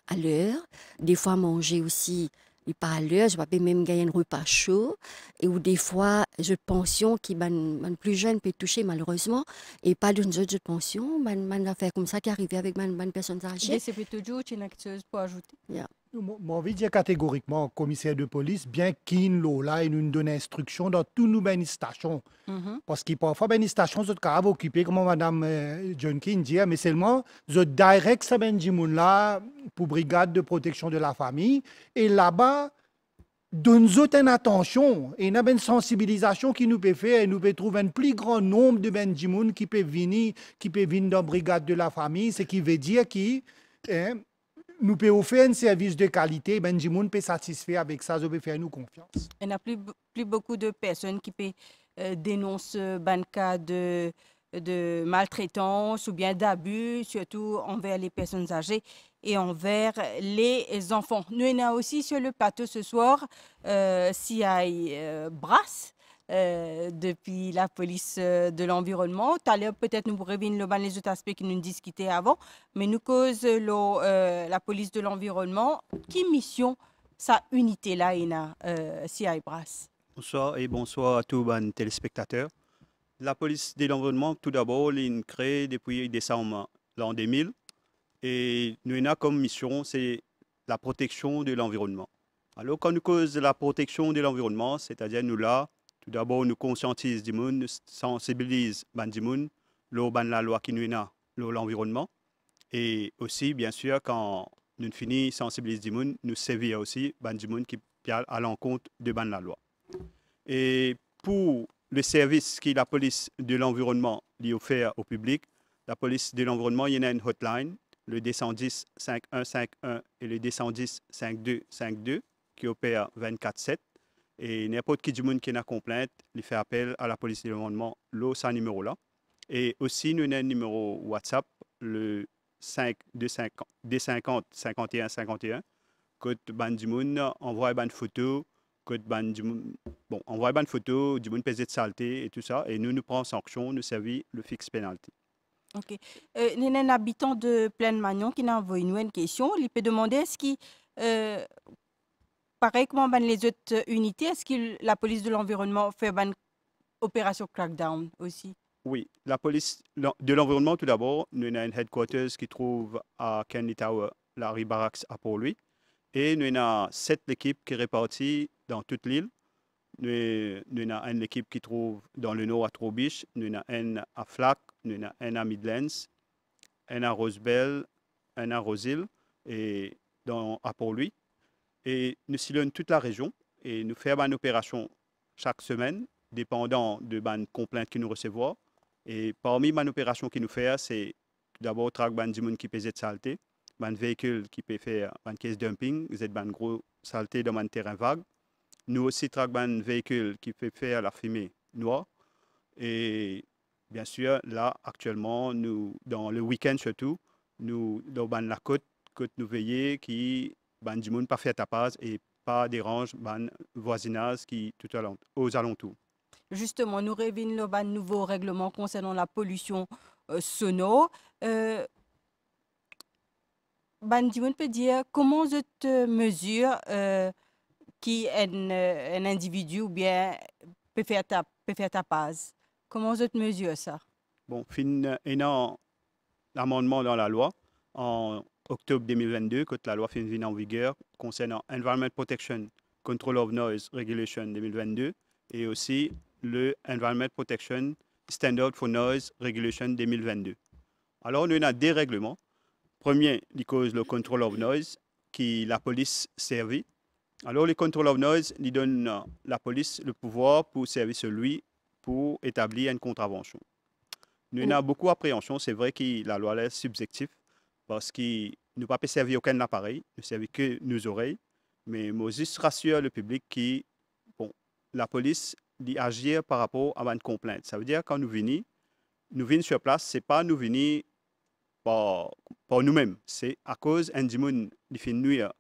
[SPEAKER 8] à l'heure, des fois manger aussi et pas à l'heure, je vais même gagner un repas chaud, et ou des fois je pension qui ben plus jeune peut toucher malheureusement et pas d'une autre pension, ben affaire comme ça qui arrivait avec ben personnes âgées.
[SPEAKER 1] C'est plutôt une chose pour ajouter.
[SPEAKER 8] Yeah.
[SPEAKER 3] Moi, envie de dire catégoriquement, commissaire de police, bien qu'il là, il nous donne instruction dans toutes nos stations. Parce que parfois, les stations sont occupées, comme Mme Junkin dit, mais seulement, je direct ça là pour brigade de protection de la famille. Et là-bas, donne-nous une attention et une sensibilisation qui nous peut faire et nous peut trouver un plus grand nombre de Benjimoun qui peut venir dans la brigade de la famille, ce qui veut dire que nous pouvons offrir un service de qualité, Benjimoun peut satisfaire avec ça, je peux faire nous confiance.
[SPEAKER 1] Il n'y a plus beaucoup de personnes qui peuvent dénoncent ban cas de maltraitance ou bien d'abus, surtout envers les personnes âgées et envers les enfants. Nous avons aussi sur le plateau ce soir CI Brass, depuis la police de l'environnement. Tout à l'heure, peut-être nous pourrons revenir sur les autres aspects que nous discutions avant, mais nous cause la police de l'environnement. Qui mission sa unité là, CI Brass?
[SPEAKER 9] Bonsoir et bonsoir à tous les téléspectateurs. La police de l'environnement, tout d'abord, est créée depuis décembre l'an 2000 et nous avons comme mission, c'est la protection de l'environnement. Alors, quand nous causons la protection de l'environnement, c'est-à-dire nous là, tout d'abord, nous conscientisons du monde, nous sensibilisons du monde, la loi qui nous a l'environnement. Et aussi, bien sûr, quand nous finissons sensibiliser du monde, nous servir aussi du monde qui est à l'encontre de la loi. Et pour le service que la police de l'environnement lui offert au public, la police de l'environnement, il y a une hotline, le 210 5151 et le 210 5252, qui opère 24/7. Et n'importe qui du monde qui a une complainte, il fait appel à la police de l'environnement, ce numéro-là. Et aussi, nous avons un numéro WhatsApp, le 250 51 51, que du monde envoie une photo, envoie une photo du monde pesé de saleté et tout ça, et nous prenons sanction, nous servons le fixe penalty.
[SPEAKER 1] Ok. Nous avons un habitant de Plaine Magnon qui a envoyé une question. Il peut demander est-ce qu'il, pareil comme les autres unités, est-ce que la police de l'environnement fait une opération crackdown aussi?
[SPEAKER 9] Oui, la police de l'environnement, tout d'abord, nous avons un headquarters qui trouve à Kennedy Tower, la rue Barracks à Port-Louis. Et nous avons 7 équipes qui sont réparties dans toute l'île. Nous avons une équipe qui trouve dans le nord à Trobiche, nous avons une à Flac, nous avons une à Midlands, une à Rosebell, une à Roseville et à Port-Louis. Et nous sillonnons toute la région et nous faisons une opération chaque semaine, dépendant de la complainte que nous recevons. Et parmi les opérations que nous faisons, c'est tout d'abord traquer du monde qui pèse de saleté, un véhicule qui peut faire un case dumping, c'est une grosse saleté dans un terrain vague. Nous aussi traquons un véhicule qui peut faire la fumée noire. Et bien sûr, là, actuellement, nous, dans le week-end surtout, nous, dans la côte nous veillons qui du monde pas fait tapage et pas dérange le voisinage qui tout aux alentours.
[SPEAKER 1] Justement, nous revenons sur un nouveau règlement concernant la pollution sonore. Du monde peut dire comment cette mesure qui un individu ou bien peut faire tapage. Comment cette mesure ça?
[SPEAKER 9] Bon, fin un amendement dans la loi en octobre 2022, quand la loi fin vient en vigueur concernant Environment Protection Control of Noise Regulation 2022 et aussi le Environment Protection Standard for Noise Regulation 2022. Alors, nous avons des règlements. Premier, il cause le Control of Noise, qui la police servit. Alors, le Control of Noise, il donne à la police le pouvoir pour servir celui pour établir une contravention. Nous avons beaucoup d'appréhension. C'est vrai que la loi est subjective parce qu'il ne peut pas servir aucun appareil, ne servir que nos oreilles. Mais moi, juste rassure le public que la police agit par rapport à une complainte. Ça veut dire quand nous venons sur place, ce n'est pas nous venir par nous-mêmes. C'est à cause d'un monde qui fait nuire,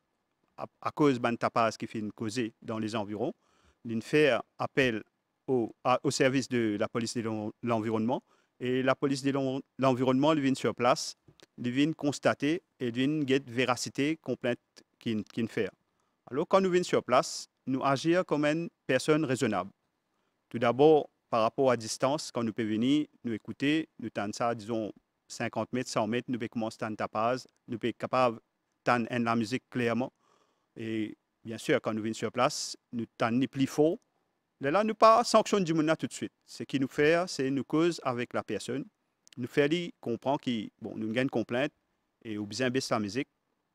[SPEAKER 9] à cause d'un tapage qui fait causer dans les environs. Il fait appel au service de la police de l'environnement. Et la police de l'environnement vient sur place, vient constater et vient get véracité complainte qu'il fait. Alors quand nous venons sur place, nous agissons comme une personne raisonnable. Tout d'abord, par rapport à distance, quand nous pouvons venir, nous écouter, nous tentons ça, disons, 50 mètres, 100 mètres, nous pouvons commencer à tapage, nous pouvons être capable d'entendre la musique clairement. Et bien sûr, quand nous venons sur place, nous tentons plus fort. Là, nous pas sanctionner du monde tout de suite. Ce qui nous fait, c'est nous cause avec la personne, nous faire comprendre que nous avons une complainte et nous besoin de baisser la musique.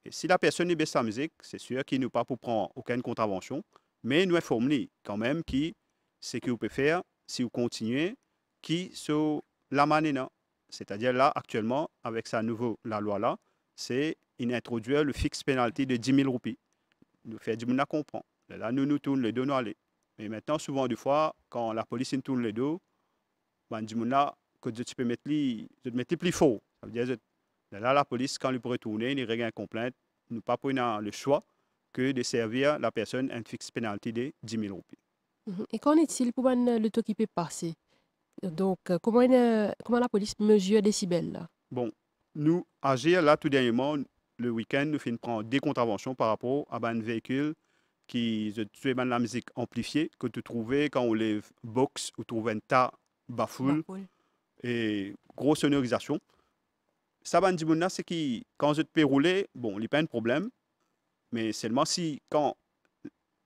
[SPEAKER 9] Et si la personne baisse la musique, c'est sûr qu'il nous pas pour prendre aucune contravention, mais nous informons quand même que ce que vous pouvez faire, si vous continuez, qui sur la manina. C'est-à-dire là, actuellement, avec la loi là, c'est introduire le fixe penalty de 10 000 roupies. Nous faisons du monde à comprendre. Là, nous tournons les deux aller. Mais maintenant, souvent, des fois, quand la police tourne le dos, ben, du monde là, que tu peux mettre les plus faux. Ça veut dire, là, la police, quand il peut retourner, il règle un complainte, nous pas prenons le choix que de servir la personne une fixe pénalité de 10 000 roupies.
[SPEAKER 2] Et qu'en est-il pour le taux qui peut passer? Donc, comment la police mesure les décibels là?
[SPEAKER 9] Bon, nous, agir là, tout dernièrement, le week-end, nous faisons prendre des contraventions par rapport à un véhicule qui tuait la musique amplifiée que tu trouvais quand on lève box ou trouve un tas bafoule et grosse sonorisation. Ça, c'est que quand je peux rouler, bon, il n'y a pas de problème, mais seulement si quand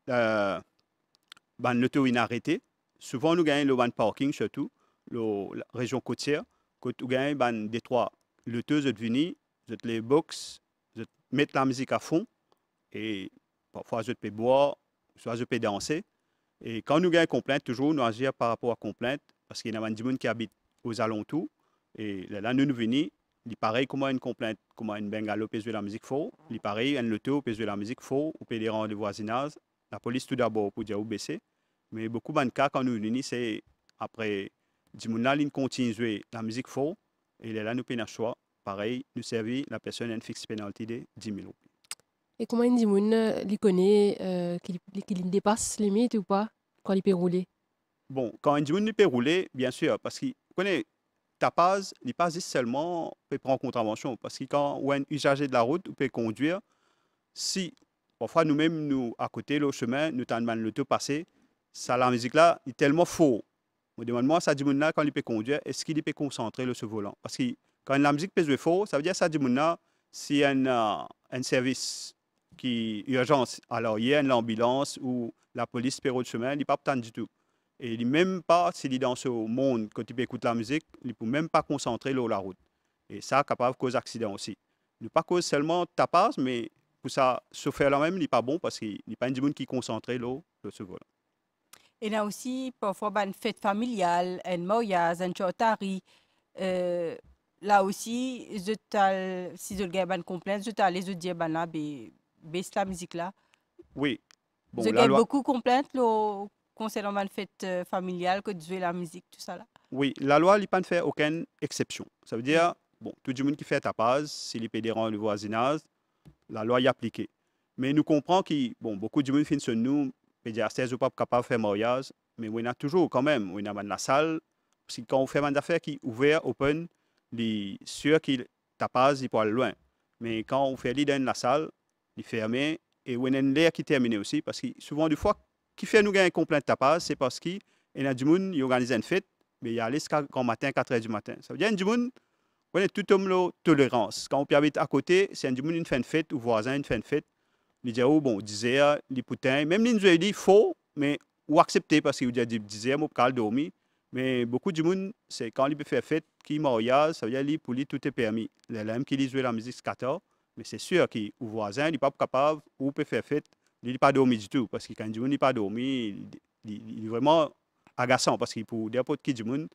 [SPEAKER 9] l'auto est arrêté, souvent nous gagnons le parking, surtout la région côtière, quand nous gagnons des trois, l'auto est venu, les box, mettre la musique à fond et parfois je peux boire, soit je peux danser. Et quand nous gagnons complainte, toujours nous agir par rapport à complainte parce qu'il y a des gens qui habitent aux alentours et là nous venons. Il pareil comment une complainte, comment une bengalo peut jouer la musique faux. Il pareil une loto peut jouer la musique faux ou peut des rangs de voisinage. La police tout d'abord pour dire où baisser. Mais beaucoup de cas quand nous venons c'est après Dimouna il continue à jouer la musique faux et là nous prenons le choix. Pareil nous servir la personne une fixe pénalité de 10 000 roupies.
[SPEAKER 2] Et comment une Dimouna il connaît qu'il dépasse les limites ou pas quand il peut rouler?
[SPEAKER 9] Bon, quand un Dimouna peut rouler, bien sûr, parce qu'il connaît tapage, il passe seulement peut prendre contravention parce que quand on est un usager de la route, on peut conduire. Si parfois nous-mêmes, nous à côté le chemin, nous t'en l'auto passer, ça la musique là est tellement faux. Je me demande moi ça dit là quand il peut conduire, est-ce qu'il peut concentrer le volant? Parce que quand la musique peut jouer faux, ça veut dire ça dit là si un service qui urgence, alors il y a une ambulance ou la police peut le chemin, il n'est pas tant du tout. Et il même pas, s'il est dans ce monde, quand il écoute la musique, il ne peut même pas concentrer la route. Et ça, capable de causer accident aussi. Il ne pas cause seulement tapage, mais pour ça, se faire la même, il n'est pas bon parce qu'il n'y a pas une qui concentre l'eau ce volant.
[SPEAKER 1] Et il y a aussi parfois une fête familiale, un mariage, un chotari. Là aussi, si je gagne une complainte, je t'allais je dire là, baisse la musique là.
[SPEAKER 9] Oui.
[SPEAKER 1] Bon, je gagne beaucoup de complaintes concernant une fête familiale, que de jouer la musique, tout ça là.
[SPEAKER 9] Oui, la loi n'a pas fait aucune exception. Ça veut dire, bon, tout le monde qui fait tapage, s'il peut déranger le voisinage, la loi est appliquée. Mais nous comprenons que, bon, beaucoup de monde finissent sur nous, pédiastres ou pas capable de faire mariage, mais on a toujours quand même, on a la salle, parce que quand on fait une affaire qui est ouverte, open, les sûr qu'il tapage, il peut aller loin. Mais quand on fait dans la salle, il est fermé, et on a une l'air qui est terminé aussi, parce que souvent, des fois, qui fait nous gagner un complet de tapage, c'est parce qu'il y a du monde qui organise une fête, mais il y a jusqu'à quand matin, 4 h du matin. Ça veut dire qu'il y a du monde, on est tout homme la tolérance. Quand on peut habiter à côté, c'est un du monde qui fait une fête, ou voisin qui fait une fête, il dit, oh bon, 10 h, les poutins, même les nous dit faux, mais ou accepter parce qu'il dit 10 h, moi, je peux dormir. Mais beaucoup de monde, c'est quand il peut faire fête, qui mariage, ça veut dire pour lui, tout est permis. Les gens qui jouent la musique 14, mais c'est sûr qu'au voisin, il n'est pas capable, ou peut faire fête. Il n'est pas dormi du tout, parce que quand il n'est pas dormi, il est vraiment agaçant, parce que pour n'importe qui du monde,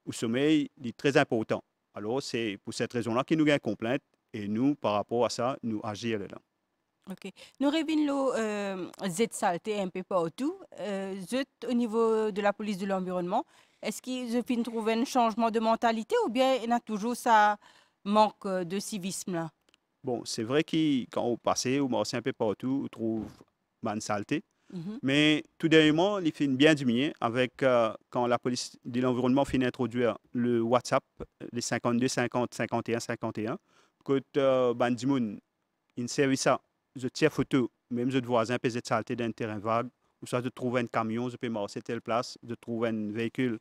[SPEAKER 9] le sommeil est très important. Alors, c'est pour cette raison-là qu'il nous gagne complainte, et nous, par rapport à ça, nous agir là.
[SPEAKER 1] Ok. Nous revenons Z saleté un peu partout. Au niveau de la police de l'environnement, est-ce qu'ils ont trouvé un changement de mentalité ou bien il y a toujours ça manque de civisme là?
[SPEAKER 9] Bon, c'est vrai que quand on passe, on marche un peu partout, on trouve une saleté. Mais tout dernièrement, il fait bien diminuer avec quand la police de l'environnement finit d'introduire le WhatsApp, les 52 50 51 51, que Bandimoun, il service ça, je tire photo, même je voisin peut être saleté dans un terrain vague, ou soit je trouve un camion, je peux marcher telle place, je trouve un véhicule,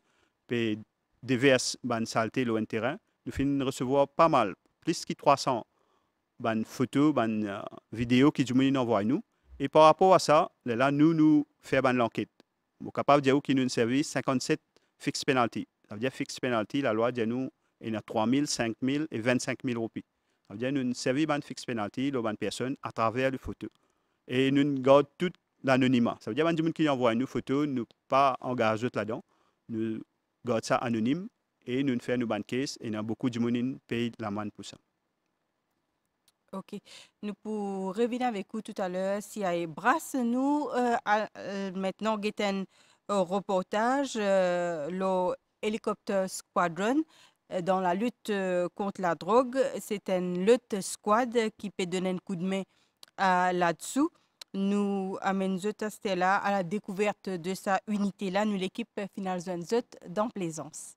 [SPEAKER 9] peut déverser une saleté dans un terrain. Nous finissons de recevoir pas mal, plus que 300 photos, vidéos qui nous envoient nous. Et par rapport à ça, là, nous faisons l'enquête. Nous sommes capables de dire qu'il nous service 57 fixed penalty. Ça veut dire fixed penalty, la loi dit nous, il y a 3 000, 5 000 et 25 000 roupies. Ça veut dire nous servissons une fixed penalty aux personnes à travers les photos. Et nous gardons tout l'anonymat. Ça veut dire que les gens qui envoient nos photos, nous ne pas engagés là-dedans. Nous gardons ça anonyme et nous faisons nos banques et beaucoup de gens payent l'amende pour ça.
[SPEAKER 1] OK. Nous pour revenir avec vous tout à l'heure, si à brasse nous maintenant un reportage le hélicoptère squadron dans la lutte contre la drogue. C'est une lutte squad qui peut donner un coup de main là-dessous. Nous amène Stella à la découverte de sa unité là. Nous l'équipe finale zone dans Plaisance.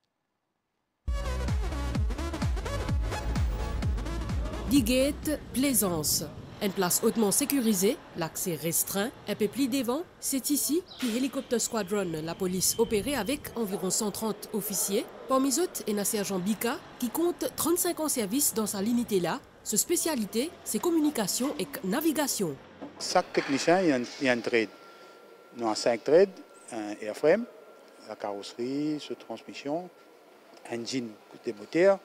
[SPEAKER 2] Digate, Plaisance. Une place hautement sécurisée, l'accès restreint, un peu plus devant. C'est ici que Helicopter Squadron, la police opérée avec environ 130 officiers. Parmi eux, il y a un sergent Bika qui compte 35 ans de service dans sa unité là. Sa spécialité, c'est communication et navigation.
[SPEAKER 9] Chaque technicien, il y a un trade. Nous avons 5 trades, un airframe, la carrosserie, la transmission, engine côté moteur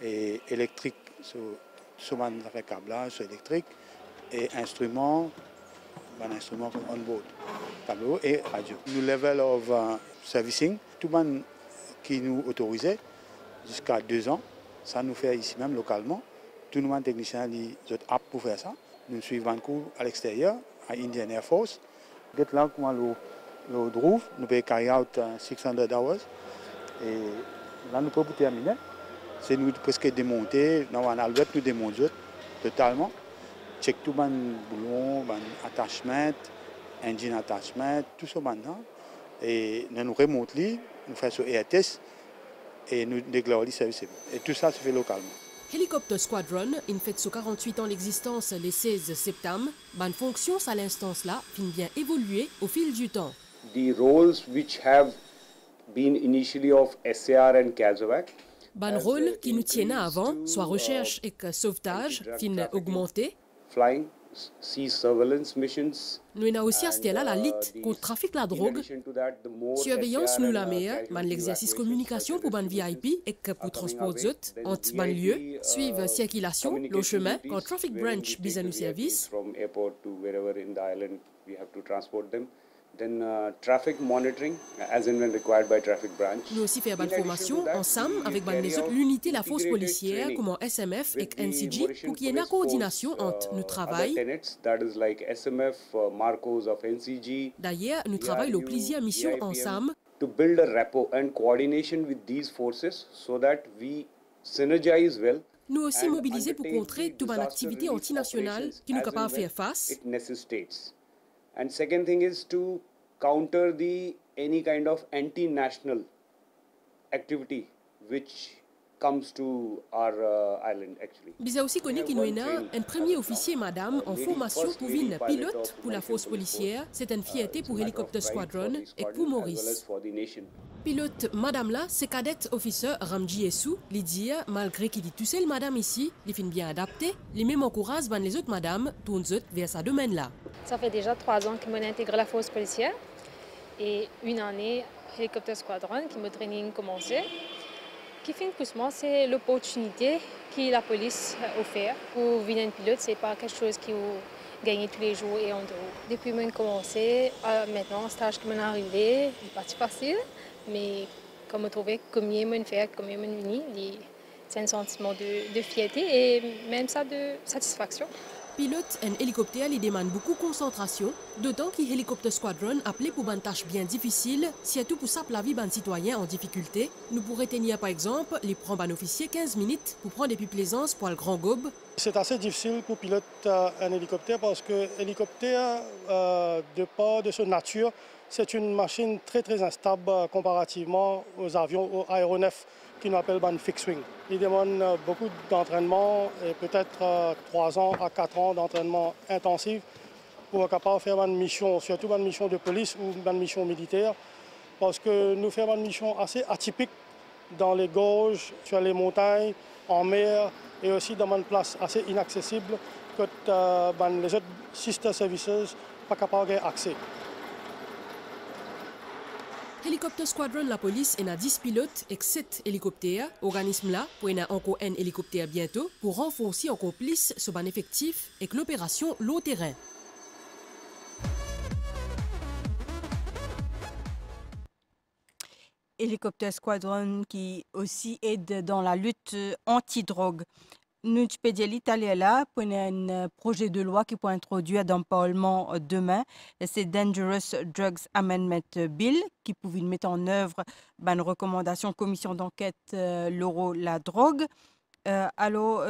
[SPEAKER 9] et électrique. Souvent, ça fait câblage électrique et instruments on-board, tableau et radio. Le level of servicing, tout le monde qui nous autorisait jusqu'à 2 ans, ça nous fait ici même localement. Tout le monde technicien est apte pour faire ça. Nous suivons un cours à l'extérieur, à Indian Air Force. Dès là, comment le drove, nous pouvons carry out 600 hours. Et là, nous pouvons terminer. C'est nous presque démonter, nous avons Albert nous démonter totalement. Check tout le boulon, attachment, engine attachment, tout ça maintenant. Et nous remontons, nous faisons air test et nous déclarons le service. Et tout ça se fait localement.
[SPEAKER 2] Helicopter Squadron, il fête sur 48 ans d'existence le 16 septembre. Bonne fonction à l'instance là, finit bien évoluer au fil du temps.
[SPEAKER 10] The roles which have been initially of SAR and CASOVAC.
[SPEAKER 2] Bon rôle qui nous tiennent avant, soit recherche et sauvetage, fin augmenté.
[SPEAKER 10] Flying, sea surveillance missions.
[SPEAKER 2] Nous avons aussi acheté là la lutte contre le trafic de la drogue. Surveillance nous la meilleure, l'exercice communication pour ban VIP et pour transport d'autres entre ban lieu, suivre circulation, le chemin, quand traffic branch business service.
[SPEAKER 10] From airport to wherever in the island we have to transport them. Then traffic monitoring as and when required by traffic branch.
[SPEAKER 2] Nous aussi faire bonne formation ensemble avec les autres l'unité la force policière comme SMF et NCG pour qu'il y ait une coordination entre nos travail. D'ailleurs, nous travaillons plusieurs missions ensemble.
[SPEAKER 10] To build a rapport and coordination with these forces so that we synergize well.
[SPEAKER 2] Nous aussi mobilisés pour contrer toute une activité antinationale qui nous capable de faire face.
[SPEAKER 10] And second thing is to counter any kind of anti-national activity which comes to our island actually.
[SPEAKER 2] Bisa aussi connu qu'il y a un premier officier madame en formation pour une pilote pour la force policière. C'est une fierté pour Helicopter Squadron et pour Maurice. Pilote madame là, c'est cadette officer Ramji Essou. Il dit malgré qu'il dit tout seul madame ici, il finit bien adapté. Il même encourage les autres madames tournent vers ce domaine là.
[SPEAKER 11] Ça fait déjà 3 ans que j'ai intégré la force policière et une année Helicopter Squadron qui me training commencé. Qui fait pour moi, c'est l'opportunité que la police offre pour devenir un pilote. C'est pas quelque chose qui gagne tous les jours et en dehors. Depuis que j'ai commencé, maintenant, le stage qui m'est arrivé, c'est pas facile, mais comme je trouvais combien je fais, combien je venu, c'est un sentiment de fierté et même ça de satisfaction.
[SPEAKER 2] Pilote un hélicoptère il demande beaucoup de concentration, d'autant que Helicopter Squadron appelé pour une tâche bien difficile, surtout pour saper la vie d'un citoyen en difficulté. Nous pourrions tenir par exemple les prendre un officier 15 minutes pour prendre des plus plaisances pour le grand gobe.
[SPEAKER 12] C'est assez difficile pour piloter un hélicoptère parce que l'hélicoptère, de par de sa nature, c'est une machine très très instable comparativement aux avions, aux aéronefs qui nous appellent fixed wing. Il demande beaucoup d'entraînement et peut-être 3 ans à 4 ans d'entraînement intensif pour être capable de faire une mission, surtout une mission de police ou une mission militaire, parce que nous faisons une mission assez atypique dans les gorges, sur les montagnes, en mer et aussi dans une place assez inaccessible que les autres sister services ne sont pas capables d'accès.
[SPEAKER 2] Helicopter Squadron la police a 10 pilotes et 7 hélicoptères. Organisme là pour y encore un hélicoptère bientôt pour renforcer encore plus ce ban effectif et l'opération l'eau terrain.
[SPEAKER 1] Helicopter Squadron qui aussi aide dans la lutte anti-drogue. Nous peux dire l'Italie là pour un projet de loi qui peut introduire dans le Parlement demain. C'est Dangerous Drugs Amendment Bill qui pouvait mettre en œuvre une recommandation commission d'enquête l'euro la drogue. Alors,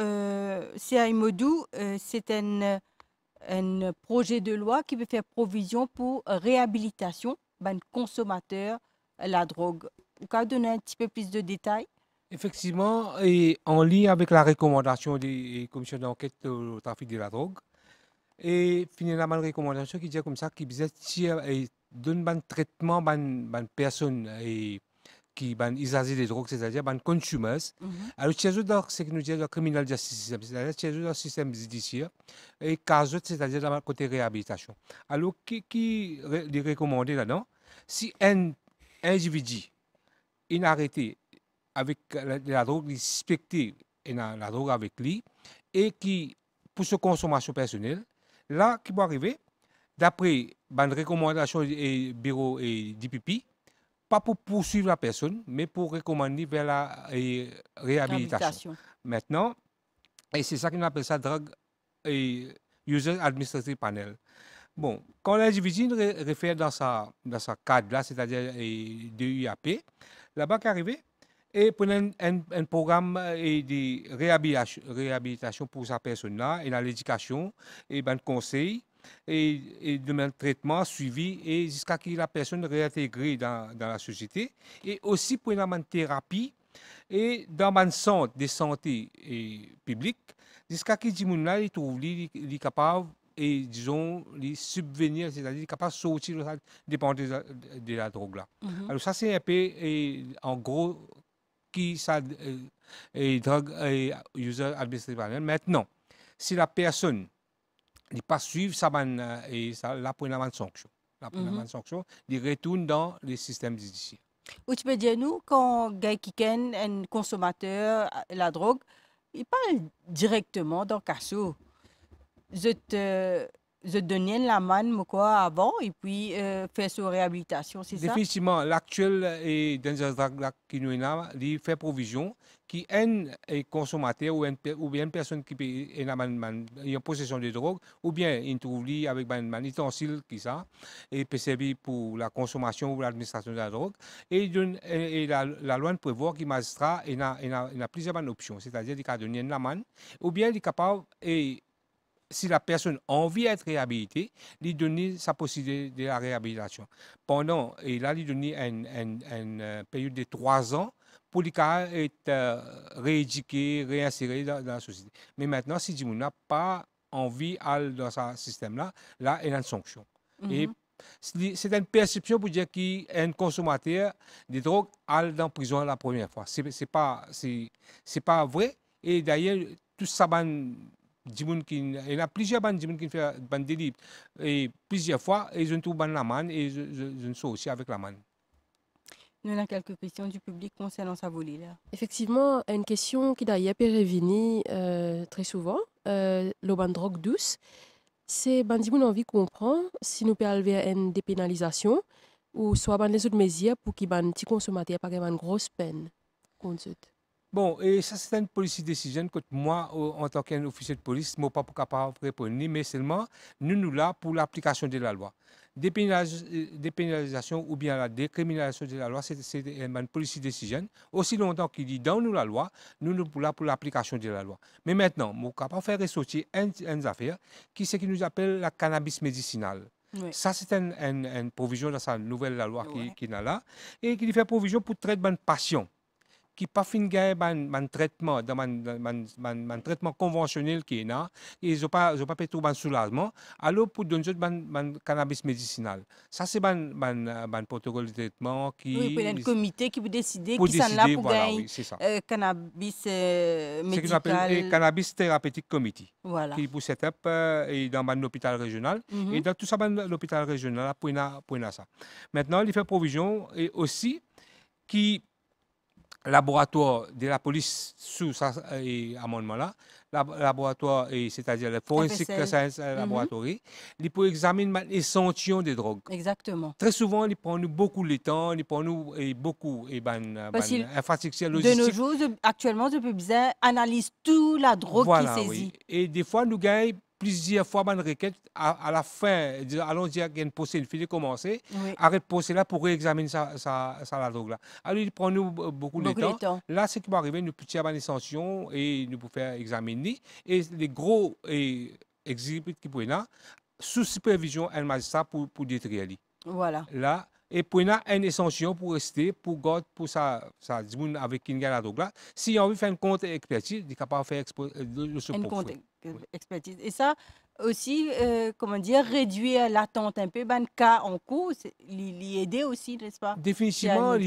[SPEAKER 1] c'est Modou, c'est un projet de loi qui veut faire provision pour réhabilitation d'un consommateur la drogue. Vous pouvez donner un petit peu plus de détails?
[SPEAKER 5] Effectivement, et en lien avec la recommandation des commissions d'enquête au trafic de la drogue, et finalement, une recommandation qui dit comme ça, qui disait et donne un traitement à une personne qui usagent des drogues, c'est-à-dire les consommateurs. Alors, chez eux, c'est que nous disons le criminal justice system, c'est-à-dire chez eux, le système judiciaire, et cas c'est-à-dire dans le côté réhabilitation. Alors, qui est recommandé là-dedans? Si un individu est arrêté avec la drogue, il suspecté la drogue avec lui, et qui, pour sa consommation personnelle, là, qui peut arriver, d'après une recommandation du bureau et DPP, pas pour poursuivre la personne, mais pour recommander vers la réhabilitation. Maintenant, et c'est ça qu'on appelle ça Drug User Administrative Panel. Bon, quand l'individu réfère dans sa cadre-là, c'est-à-dire de UAP, là-bas qui arrive, et pour un programme de réhabilitation pour sa personne-là, et dans l'éducation, et ben conseil, et de traitement suivi, et jusqu'à ce que la personne réintégrée dans la société, et aussi pour une thérapie, et dans un centre de santé publique, jusqu'à ce que les gens ils trouvent les capables et disons les subvenir, c'est-à-dire capable de sortir de la dépendance de la drogue là. Alors ça c'est un peu en gros qui ça drug user administrative panel. Maintenant, si la personne n'est pas suivre ça et ça là pour une sanction. La première sanction, il retourne dans le système judiciaire.
[SPEAKER 1] Ou tu peux dire nous quand quelqu'un un consommateur la drogue, il parle directement dans le casso. Je donnais la main quoi avant et puis faire sa réhabilitation, c'est ça?
[SPEAKER 5] Définitivement, l'actuel et Dangerous Drug qui nous a, il fait provision qui un consommateur ou bien une personne qui est en possession de drogue ou bien il trouve avec un ustensile qui ça et peut servir pour la consommation ou l'administration de la drogue et la loi prévoit que le magistrat il a plusieurs options, c'est-à-dire qu'il a donné la main ou bien il est capable et si la personne a envie d'être réhabilitée, lui donner sa possibilité de la réhabilitation. Pendant, et là, lui donner une période de 3 ans pour lui être rééduqué, réinséré dans la société. Mais maintenant, si on n'a pas envie d'aller dans ce système-là, là, il y a une sanction. Et c'est une perception pour dire qu'un consommateur de drogue allait dans la prison la première fois. C'est pas vrai. Et d'ailleurs, tout ça, il y a plusieurs bandes qui font des délits et plusieurs fois ils ont tout la main et je suis aussi avec la main.
[SPEAKER 1] Nous avons quelques questions du public concernant ça volet là.
[SPEAKER 2] Effectivement, une question qui d'ailleurs peut revenir très souvent, le ban drogue douce, c'est bandi mon envie comprend si nous pouvons vers une dépénalisation ou soit ban les autres mesures pour qu'ils ban petit consommateur pas une grosse peine contre.
[SPEAKER 5] Bon, et ça, c'est une policy decision que moi, en tant qu'officier de police, je ne suis pas capable de répondre, mais seulement nous là pour l'application de la loi. Dépénalisation ou bien la décriminalisation de la loi, c'est une policy decision. Aussi longtemps qu'il dit dans nous la loi, nous sommes là pour l'application de la loi. Mais maintenant, je suis capable de faire ressortir une affaire qui nous appelle la cannabis médicinale. Oui. Ça, c'est une provision dans sa nouvelle loi qui est là et qui fait provision pour traiter de patients. Qui pas fin gagner un traitement dans un traitement conventionnel qui est là ils ont pas fait tout un soulagement alors pour donner un cannabis médicinal ça c'est un protocole de traitement qui
[SPEAKER 1] oui pour un comité qui peut décider qui s'en là pour
[SPEAKER 5] voilà,
[SPEAKER 1] gagner
[SPEAKER 5] oui,
[SPEAKER 1] cannabis médical
[SPEAKER 5] c'est ce qu'on appelle cannabis thérapeutique committee
[SPEAKER 1] voilà
[SPEAKER 5] qui pour set up dans un hôpital régional et dans tout ça l'hôpital régional pour ça maintenant il fait provision et aussi qui laboratoire de la police sous cet amendement-là, laboratoire, c'est-à-dire le Forensic
[SPEAKER 1] FSL.
[SPEAKER 5] Science Laboratory, il peut examiner l'échantillon des drogues.
[SPEAKER 1] Exactement.
[SPEAKER 5] Très souvent, il prend nous beaucoup de temps, il prend nous beaucoup infrastructure
[SPEAKER 1] De
[SPEAKER 5] logistique.
[SPEAKER 1] nos jours, actuellement, le public analyse toute la drogue
[SPEAKER 5] Voilà,
[SPEAKER 1] qui saisit.
[SPEAKER 5] oui. Et des fois, nous gagnons plusieurs fois une requête à la fin, allons dire qu'il y a une procès, une fille commencé,
[SPEAKER 1] Oui.
[SPEAKER 5] arrête de procès là pour réexaminer la drogue là. Alors, il prend nous beaucoup de temps. Là, ce qui va arriver, nous pouvons tirer une sanction et nous pouvons faire examiner. Et les gros exhibits qui peuvent là, sous supervision, un magistrat pour détruire.
[SPEAKER 1] Voilà.
[SPEAKER 5] Là, et pour une ascension pour rester, pour garder, pour ça avec qui la drogue là. Si on veut faire une contre-expertise, il est capable de faire
[SPEAKER 1] une contre-expertise. Et ça aussi, comment dire, réduire l'attente un peu, cas en cours, l'aider aussi, n'est-ce pas?
[SPEAKER 5] Définitivement,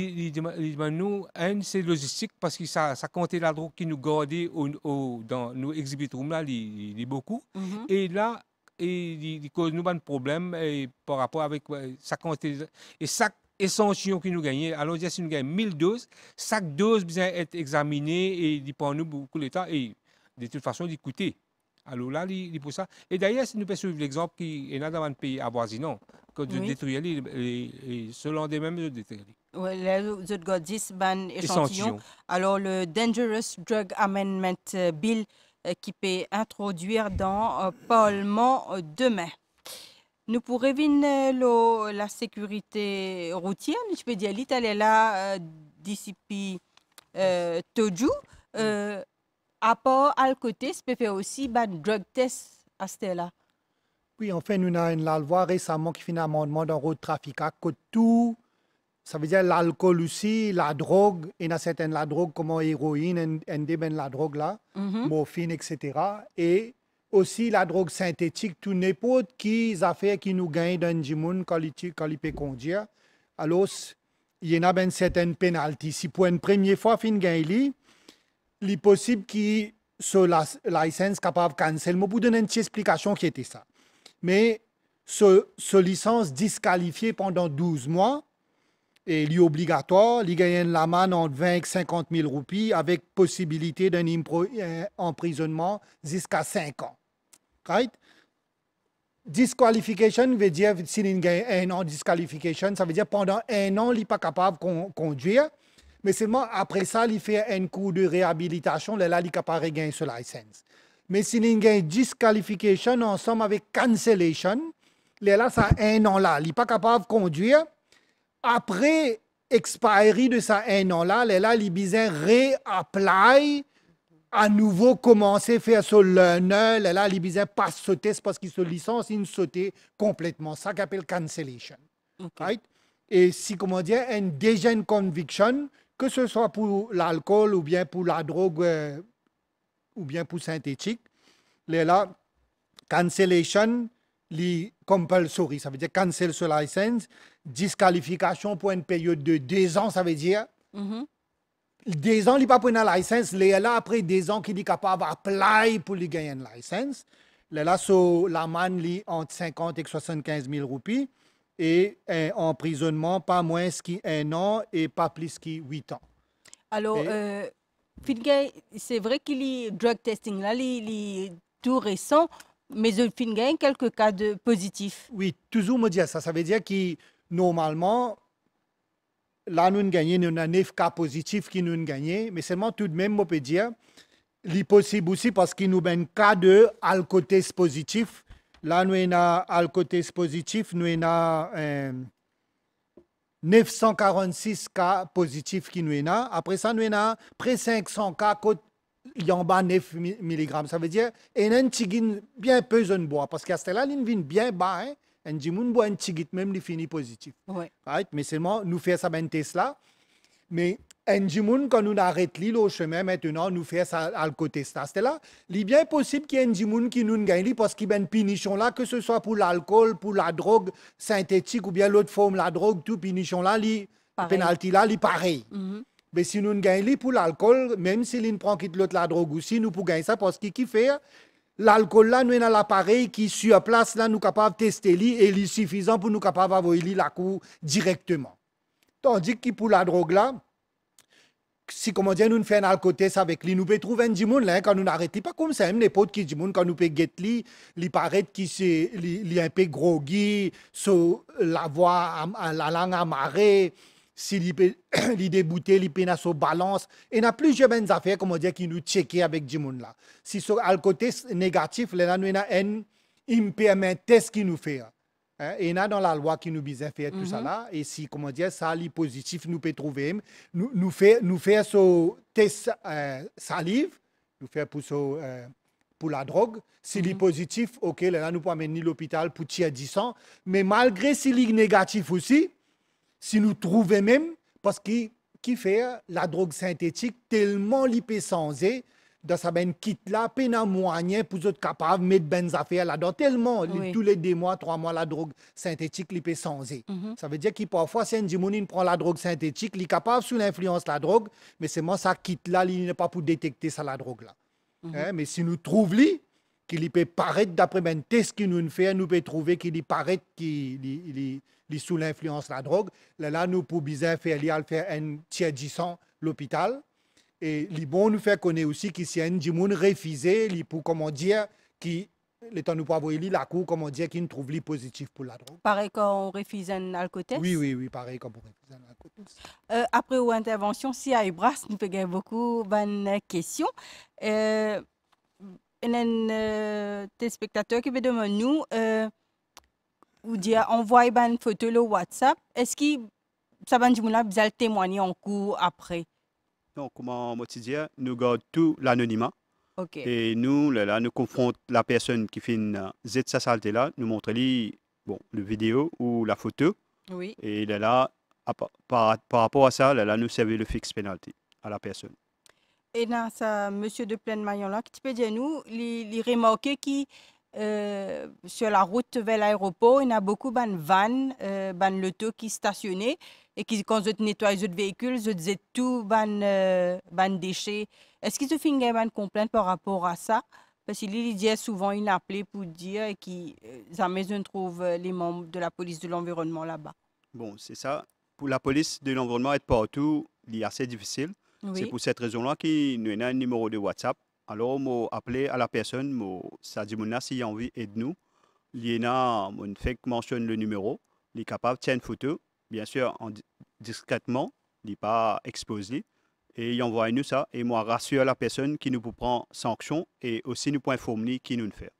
[SPEAKER 5] nous, c'est logistique parce que ça compte la drogue qui nous garde dans nos exhibit rooms là, il y a beaucoup. Et là, il cause nous un problème par rapport avec ça compte et chaque échantillon que nous gagnons. Alors si nous gagnons 1000 doses, chaque dose doit être examinée et il prend nous beaucoup de temps et de toute façon il coûte. Alors là, il pour ça. Et d'ailleurs, si nous pouvons suivre l'exemple qui est dans un pays avoisinant, que de détruire selon des mêmes de détruire.
[SPEAKER 1] Oui, les autres 10 échantillons. Alors le Dangerous Drug Amendment Bill qui peut introduire dans le Parlement demain. Nous pourrions venir la sécurité routière, je peux dire, l'Italie là d'ici Toju. À part à côté, ça peut faire aussi drug test à ce là.
[SPEAKER 3] Oui, en fait, nous avons une loi récemment qui fait un amendement dans le road trafic que tout, ça veut dire l'alcool aussi, la drogue, et il y a certaines la drogue comme l'héroïne, la drogue là, morphine, etc. Et aussi la drogue synthétique, tout n'importe qui affaires qui nous gagnent dans le monde quand il peut conduire. Alors, il y en a une certaine pénalité. Si pour une première fois, fin gagne, il est possible que sur la licence capable de canceller. Je vais vous donner une petite explication qui était ça. Mais ce licence disqualifiée pendant 12 mois, et il est obligatoire, il gagne la manne entre 20 et 50 000 roupies avec possibilité d'un emprisonnement jusqu'à 5 ans. Right? Disqualification veut dire, si il gagne 1 an de disqualification, ça veut dire pendant 1 an, il n'est pas capable de conduire. Mais seulement après ça, il fait un cours de réhabilitation, là, il est capable de gagner ce licence. Mais si il gagne disqualification ensemble avec cancellation, là, ça 1 an là, il n'est pas capable de conduire. Après expiry de ça 1 an là, il est besoin de réapply, à nouveau commencer à faire ce learner, là, il est besoin de pas sauter, parce qu'il se licence, il sauter complètement. Ça qu'on appelle cancellation. Okay. Right? Et si, comment dire, déjà une conviction, que ce soit pour l'alcool ou bien pour la drogue ou bien pour synthétique, là, cancellation, compulsory, ça veut dire cancel ce license, disqualification pour une période de 2 ans, ça veut dire 2 ans, il n'est pas pour une licence, là, après 2 ans, qu'il est capable d'appliquer pour lui gagner une licence, là, sur la manne, entre 50 et 75 000 roupies, et un emprisonnement pas moins qu'1 an et pas plus que 8 ans.
[SPEAKER 1] Alors, c'est vrai qu'il y a drug testing là, il est tout récent, mais il y a quelques cas de positifs.
[SPEAKER 3] Oui, toujours me dire ça. Ça veut dire que normalement, là, nous gagnons 9 cas positifs qui nous gagnent, mais seulement tout de même, on peut dire, il est possible aussi parce qu'il nous a un cas de alcotest positif. Là, nous avons alcotest positif, nous avons 946 cas positifs qui nous avons. Après ça, nous avons près 500 cas il y a en bas 9 mg. Ça veut dire qu'il y a un petit bien peu de bois. Parce qu'à ce là, il vient bien bas. Un petit bois, un petit même, il finit positif.
[SPEAKER 1] Ouais.
[SPEAKER 3] Right? Mais seulement, nous faisons ça ben test là. Mais un petit quand nous arrêtons au chemin, maintenant, nous faisons ça à côté de c'est là. Il est bien possible qu'il y ait un petit qui nous gagne parce qu'il y a une punition là, que ce soit pour l'alcool, pour la drogue synthétique ou bien l'autre forme, la drogue, tout punition là, la pénalité là, il est pareil. Mais si nous gagnons pour l'alcool, même si nous prenons l'autre la drogue aussi, nous pouvons gagner ça parce qu'il fait l'alcool là, nous avons l'appareil qui sur place là, nous sommes capables de tester et il est suffisant pour nous capables d'avoir la cour directement. Tandis que pour la drogue là, si comment dire nous faisons un côté ça avec lui nous peut trouver un djimoun là quand nous n'arrêtons pas comme ça même les potes qui djimoun quand nous peut get li paraît qui c'est li un peu groggy so la voix la langue amarrée si li débouté li peine sur balance et n'a plusieurs bonnes affaires comment dire qui nous checker avec djimoun là si sur le côté négatif là nous a un impairment test qui nous fait. Et il y a dans la loi qui nous besoin faire tout ça là. Et si, comment dire, ça, les positifs, nous peut trouver, nous faire ce test salive, nous faire pour la drogue. Si les positifs, ok, là, nous pouvons amener l'hôpital pour tirer 10 ans. Mais malgré si les négatifs aussi, si nous trouvons même, parce qu'il fait la drogue synthétique tellement l'hypésensée, dans sa ben kit là, peine à moyen pour être capable de mettre ben affaires là-dedans. Tellement, tous les 2 mois, 3 mois, la drogue synthétique, il peut changer. Ça veut dire qu'il parfois, si un djimounine prend la drogue synthétique, il est capable sous l'influence de la drogue, mais c'est moi ça kit là, il n'est pas pour détecter ça la drogue là. Mais si nous trouvons qu'il peut paraître, d'après ben test qu'il nous fait, nous peut trouver qu'il paraît qu'il est sous l'influence de la drogue. Là, nous pouvons bien faire un tiers 10 ans l'hôpital. Et les bons nous fait connaître aussi qu'il y a un djimoun refusé, pour comment dire, qui le temps nous pas voir la cour, comment dire, qui ne trouve les positif pour la drogue.
[SPEAKER 1] Pareil quand on refuse un alcotest?
[SPEAKER 3] Oui, pareil quand on refuse un alcotest.
[SPEAKER 1] Après une intervention, si à Ibras, nous avons beaucoup de questions. Un téléspectateur qui veut demander nous, ou dire envoie une photo le WhatsApp, est-ce que ça va nous témoigner en cours après?
[SPEAKER 9] Non, comment moi dire, nous gardons tout l'anonymat.
[SPEAKER 1] Okay.
[SPEAKER 9] Et nous, là, nous confrontons la personne qui fait cette saleté là, nous montrons le vidéo ou la photo.
[SPEAKER 1] Oui.
[SPEAKER 9] Et là, par rapport à ça, là, nous servons le fixe penalty à la personne.
[SPEAKER 1] Et là, ça, monsieur de Plaine-Maillon là, qui peut dire nous, les remarquer qui sur la route vers l'aéroport, il y a beaucoup de vannes, de l'auto qui stationnaient et qui, quand je nettoie les véhicules, je disais tout ban déchets. Est-ce qu'ils se font une complainte par rapport à ça? Parce qu'il y a souvent une appelée pour dire et qui jamais je trouve les membres de la police de l'environnement là-bas.
[SPEAKER 9] Bon, c'est ça. Pour la police de l'environnement être partout, il est assez difficile. Oui. C'est pour cette raison-là qu'il y a un numéro de WhatsApp. Alors, je appelé à la personne, ça dit s'il y a envie aide-nous. Il y a une fait mentionne le numéro, il est capable de tirer une photo, bien sûr discrètement, il n'est pas exposé, et il envoie nous ça. Et moi, rassure la personne qui nous prend sanction et aussi nous peut informer qui nous le fait.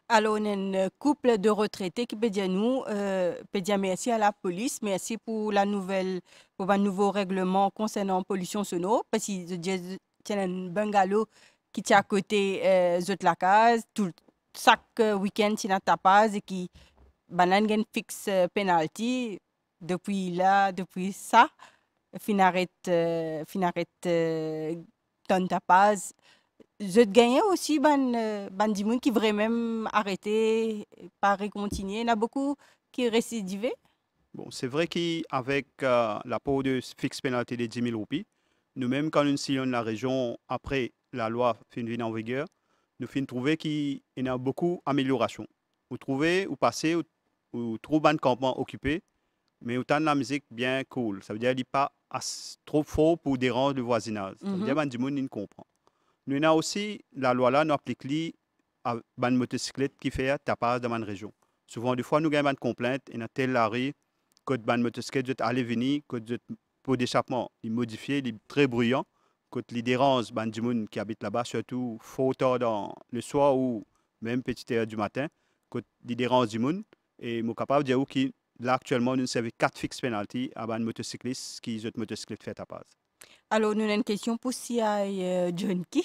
[SPEAKER 1] Alors, on a un couple de retraités qui peut dire nous, peut dire merci à la police, merci pour un nouveau règlement concernant la pollution sonore, parce qu'il y a un bungalow qui est à côté de la case, chaque week-end, il y a un tapage et qui a un fixe penalty. Depuis ça, fin arrête ton tapage. Je gagnais aussi des gens qui vraiment arrêté, pas continuer. Il y a beaucoup qui récidivaient.
[SPEAKER 9] Bon, c'est vrai qu'avec la peau de fixe pénalité de 10 000 roupies, nous-mêmes, quand nous sillonnons la région après la loi fin en vigueur, nous finissons trouver qu'il y a beaucoup d'améliorations. Vous trouvez, vous passez, vous trouvez un campement occupé, mais autant de la musique bien cool. Ça veut dire qu'il n'est pas trop fort pour déranger le voisinage. Ça veut dire que tout le monde comprend. Nous avons aussi, la loi là, nous appliquons à une motocyclette qui fait tapage dans la région. Souvent, des fois, nous avons une complainte, et dans telle arrêt, que une motocyclette doit aller venir, que pour d'échappement, il est modifié, il est très bruyant, que les dérange des gens qui habitent là-bas, surtout fort tard dans le soir ou même petite heure du matin, que les dérange du monde. Et je suis capable de dire que là, actuellement, nous avons 4 fixes penalty à un motocycliste qui est motocyclette fait tapage.
[SPEAKER 1] Alors, nous avons une question pour Sia John Key.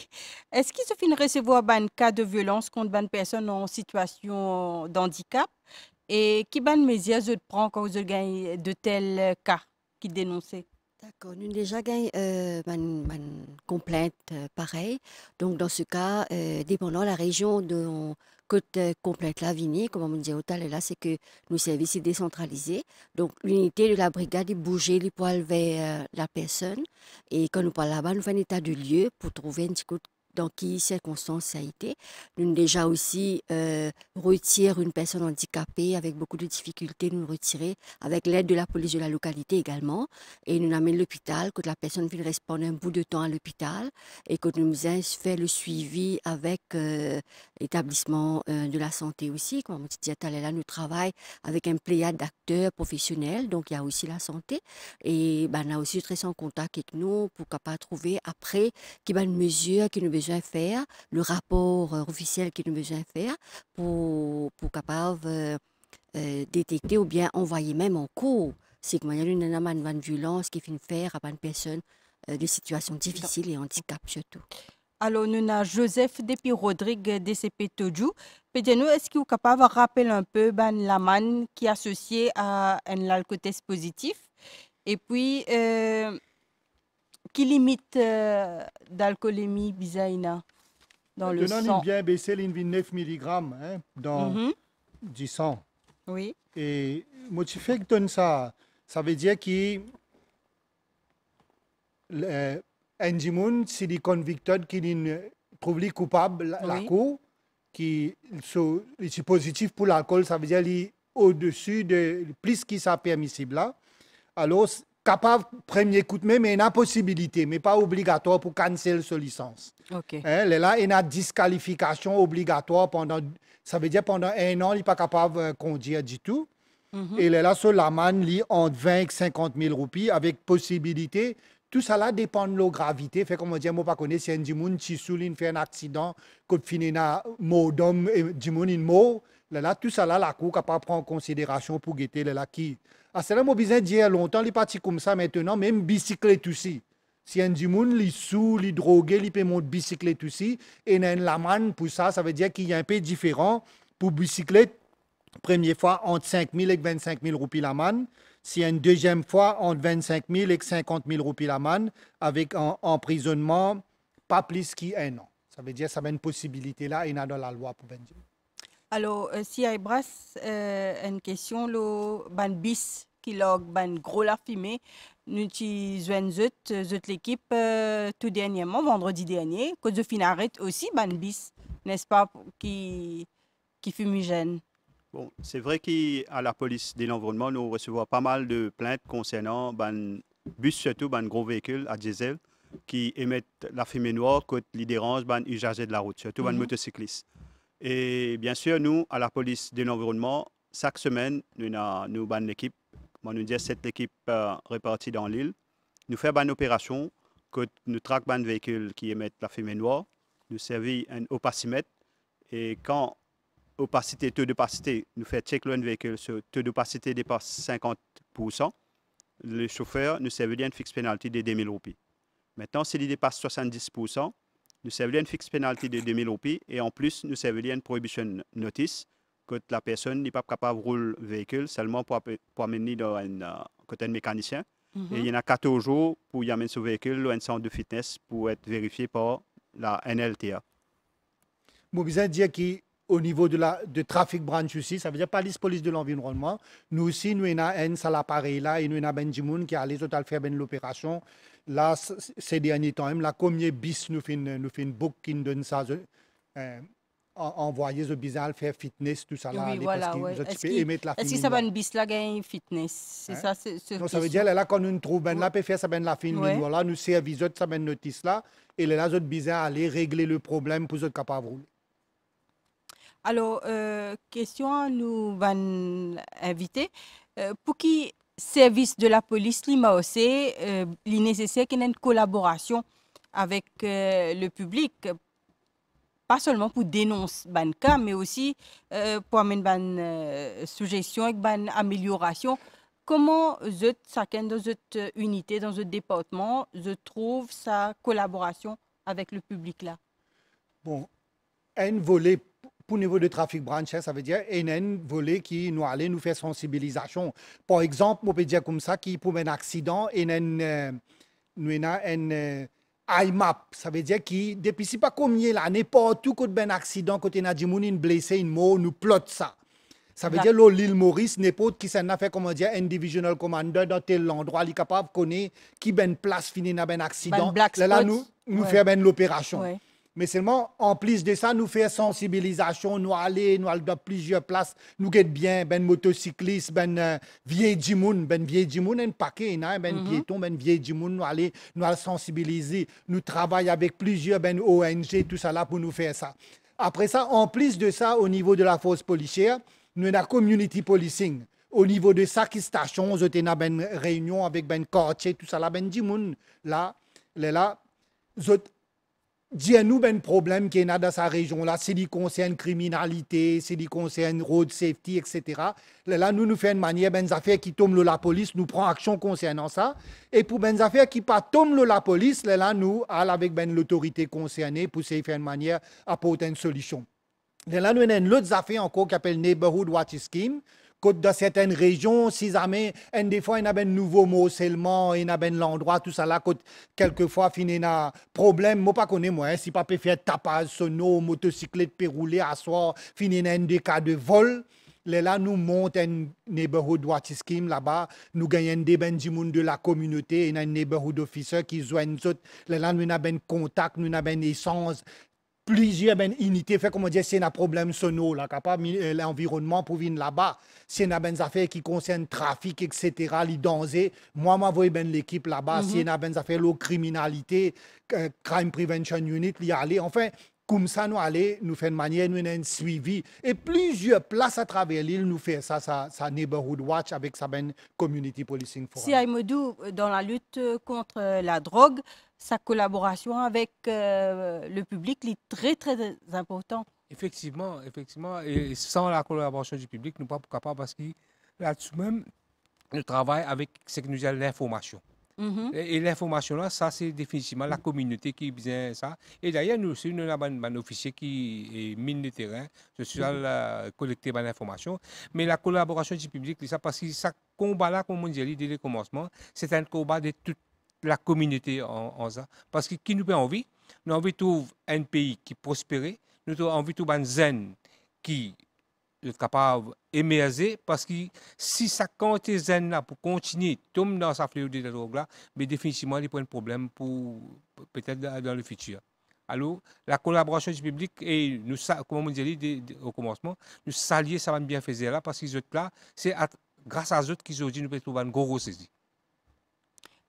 [SPEAKER 1] Est-ce qu'il se finit de recevoir un cas de violence contre une personne en situation d'handicap? Et qui ban mesures je prends quand vous gagnez de tels cas qui dénonçaient?
[SPEAKER 8] D'accord, nous avons déjà gagné une complainte pareille. Donc, dans ce cas, dépendant de la région de côte complète la Vigny, comme on dit au tal là, c'est que nos services sont décentralisés. Donc, l'unité de la brigade est bougée les poils vers la personne. Et quand nous parlons là-bas, nous faisons un état de lieu pour trouver un petit coup dans quelles circonstances ça a été. Nous déjà aussi retirer une personne handicapée avec beaucoup de difficultés, nous retirer avec l'aide de la police de la localité également. Et nous amène à l'hôpital, que la personne vienne répondre un bout de temps à l'hôpital et que nous avons fait le suivi avec l'établissement de la santé aussi. Comme on disait tout à l'heure, nous travaillons avec un pléiade d'acteurs professionnels, donc il y a aussi la santé. Et ben, on a aussi très en contact avec nous pour capable trouver après qui va une mesure qu'il nous besoin faire, le rapport officiel qu'il nous besoin faire pour capable détecter ou bien envoyer même en cours. C'est qu'il y a une violence qui finit faire à une personne de situation difficile et handicap surtout.
[SPEAKER 1] Alors, nous avons Joseph depuis Rodrigue DCP Toju. Peut-être est-ce qu'il est capable de rappeler un peu la manne qui est associée à un alcotest positif et puis qui limite d'alcoolémie bisaïna dans le sang.
[SPEAKER 3] Il bien baissé l'INVI 9 mg dans du sang.
[SPEAKER 1] Oui.
[SPEAKER 3] Et motivé que donne ça, ça veut dire que Ndimoun, si les convicted qui trouvent les coupables, la cour, qui sont positifs pour l'alcool, ça veut dire qu'ils au-dessus de plus qui ça permissible là. Alors, capable premier coup de main, mais il y a une possibilité, mais pas obligatoire pour canceller sa licence.
[SPEAKER 1] Okay.
[SPEAKER 3] Là, il y a une disqualification obligatoire pendant, ça veut dire pendant 1 an, il n'est pas capable de conduire du tout. Et là, sur l'amende, il entre 20 et 50 000 roupies avec possibilité. Tout ça là dépend de la gravité. Fait comme on dit, moi pas connais si un dimoun qui souligne fait un accident, quand finit na mort d'homme et dimoun une mort. Là, tout ça là, la cour capable prendre en considération pour guetter là qui. Ah, c'est là moi besoin de dire longtemps, les partis comme ça maintenant, même bicyclette aussi. Si un dimoun li sous, li drogué, li peut monter bicyclette aussi, et il y a une lamane pour ça, ça veut dire qu'il y a un peu différent pour bicyclette. Première fois entre 5 000 et 25 000 roupies l'amende. Si une deuxième fois entre 25 000 et 50 000 roupies l'amende, avec un emprisonnement pas plus qu'un an. Ça veut dire que ça a une possibilité là, il y en a dans la loi pour Benjamin.
[SPEAKER 1] Alors, si il y a une question, le ban bis qui log ban gros la fumée, nous utilisons l'équipe tout dernièrement, vendredi dernier, que je finis arrête aussi ban bis, n'est-ce pas, qui fumigène.
[SPEAKER 9] Bon, c'est vrai qu'à la police de l'environnement, nous recevons pas mal de plaintes concernant les bus, surtout les gros véhicules à diesel qui émettent la fumée noire quand ils dérangent les usagers de la route, surtout les motocyclistes. Et bien sûr, nous, à la police de l'environnement, chaque semaine, nous avons une équipe, nous disons cette équipe répartie dans l'île. Nous faisons une opération quand nous traquons les véhicules qui émettent la fumée noire. Nous servons un opacimètre et quand opacité, taux d'opacité, nous faisons check le véhicule, ce taux d'opacité dépasse 50%. Le chauffeur nous servait une fixe pénalité de 2 000 roupies. Maintenant, s'il dépasse 70%, nous servons une fixe pénalité de 2 000 roupies et en plus, nous servons une prohibition notice que la personne n'est pas capable de rouler le véhicule seulement pour amener dans un mécanicien. Et il y en a 14 jours pour y amener ce véhicule dans un centre de fitness pour être vérifié par la NLTA.
[SPEAKER 3] Je veux dire qu'au niveau de trafic branch aussi, ça veut dire pas la police de l'environnement. Nous aussi, nous avons un appareil là et nous avons Benjamin qui a allé total faire l'opération. Là, ces derniers temps, la combien bis nous fait une book qui nous donne ça, envoyer ce bizarre faire fitness, tout ça là.
[SPEAKER 1] Oui, voilà, ouais. Est-ce que ça va une bis là gagner fitness? C'est ça,
[SPEAKER 3] non, ça veut dire là quand nous trouvons ben là peut faire ça ben la fin voilà, nous servons ça ben notice là et là autres bizarre aller régler le problème pour être capable de rouler.
[SPEAKER 1] Alors, question à nous inviter. Pour qui service de la police, il est nécessaire qu'il y ait une collaboration avec le public, pas seulement pour dénoncer le cas, mais aussi pour amener une suggestion et une amélioration. Comment chacun dans cette unité, dans ce département, trouve sa collaboration avec le public là?
[SPEAKER 3] Bon, un volet pour le niveau de trafic branch, ça veut dire un volet qui nous allait nous faire sensibilisation. Par exemple, on peut dire comme ça, qui pour un accident, nous avons un IMAP, ça veut dire que depuis si pas combien l'année, partout quand un accident, quand on a une blessé, une mort, nous plot ça. Ça veut dire que l'île Maurice, n'importe qui s'en a fait, comment dire, un divisional commander dans tel endroit, il est capable de connaître qui ben place fini dans un accident. Là, nous faisons l'opération. Ouais. Mais seulement, en plus de ça, nous faisons sensibilisation, nous allons dans plusieurs places, nous guettons bien, ben motocyclistes, ben vieux Jimoun, un paquet, ben piéton, ben vieux Jimoun, nous allons sensibiliser, nous travaillons avec plusieurs ben ONG, tout ça là pour nous faire ça. Après ça, en plus de ça, au niveau de la force policière, nous avons la community policing. Au niveau de chaque station, nous avons une réunion avec ben quartier, tout ça là, ben Jimoun, là, dis-nous ben problème qu'il y a dans sa région là, c'est qui concerne criminalité, c'est qui concerne road safety, etc. Là, nous faisons une manière, ben affaires qui tombent la police, nous prenons action concernant ça. Et pour ben affaires qui pas tombent la police, là, nous allons avec ben l'autorité concernée pour essayer de faire une manière apporter une solution. Là, nous avons une autre affaire encore qui s'appelle Neighborhood Watch Scheme. Dans certaines régions, si jamais, des fois, il y a un nouveau mot seulement, il y a un l'endroit, tout ça là, quelquefois, il y a un problème, moi, pas connais moi, si pas peut faire tapage, sono, motocyclette, pérouler, asseoir, il y a des cas de vol. Là, nous montons un neighborhood watch scheme là-bas, nous gagnons des gens de la communauté, il y a un neighborhood officer qui joignent nous autres. Là, nous avons un contact, nous avons un échange. Plusieurs unités, fait comment dire, c'est un problème sono, là, capable l'environnement pour venir là-bas. C'est une affaire qui concerne trafic, etc., les dangers. Moi, je vois l'équipe là-bas. C'est une affaire de criminalité, crime prevention unit, y aller. Enfin, comme ça, nous allons, nous faisons une manière, nous avons un suivi. Et plusieurs places à travers l'île, nous faisons ça neighborhood watch avec sa community policing forum.
[SPEAKER 1] Si Aïmodou, dans la lutte contre la drogue, sa collaboration avec le public est très, très important.
[SPEAKER 5] Effectivement, et sans la collaboration du public, nous ne sommes pas capables parce que là-dessus même, nous travaillons avec ce que nous appelons l'information. Et l'information là, ça c'est définitivement la communauté qui besoin ça. Et d'ailleurs, nous aussi, nous avons un officier qui est mine de terrain, je suis à collecter l'information. Mais la collaboration du public, c'est ça parce que ce combat-là, comme on dit dès le commencement, c'est un combat de toute la communauté en ça. Parce que qui nous fait envie? Nous avons envie de trouver un pays qui prospère, nous avons envie de trouver un zen qui est capable d'émerger, parce que si ça compte zen là pour continuer tomber dans sa fléau de la drogue là, mais définitivement il prend un problème pour peut-être dans le futur. Alors la collaboration du public et nous, comme on dit au commencement, nous saluer ça va bien faire là parce que les autres là, c'est grâce à eux qu'ils ont dit nous pouvons trouver une grosse saisie.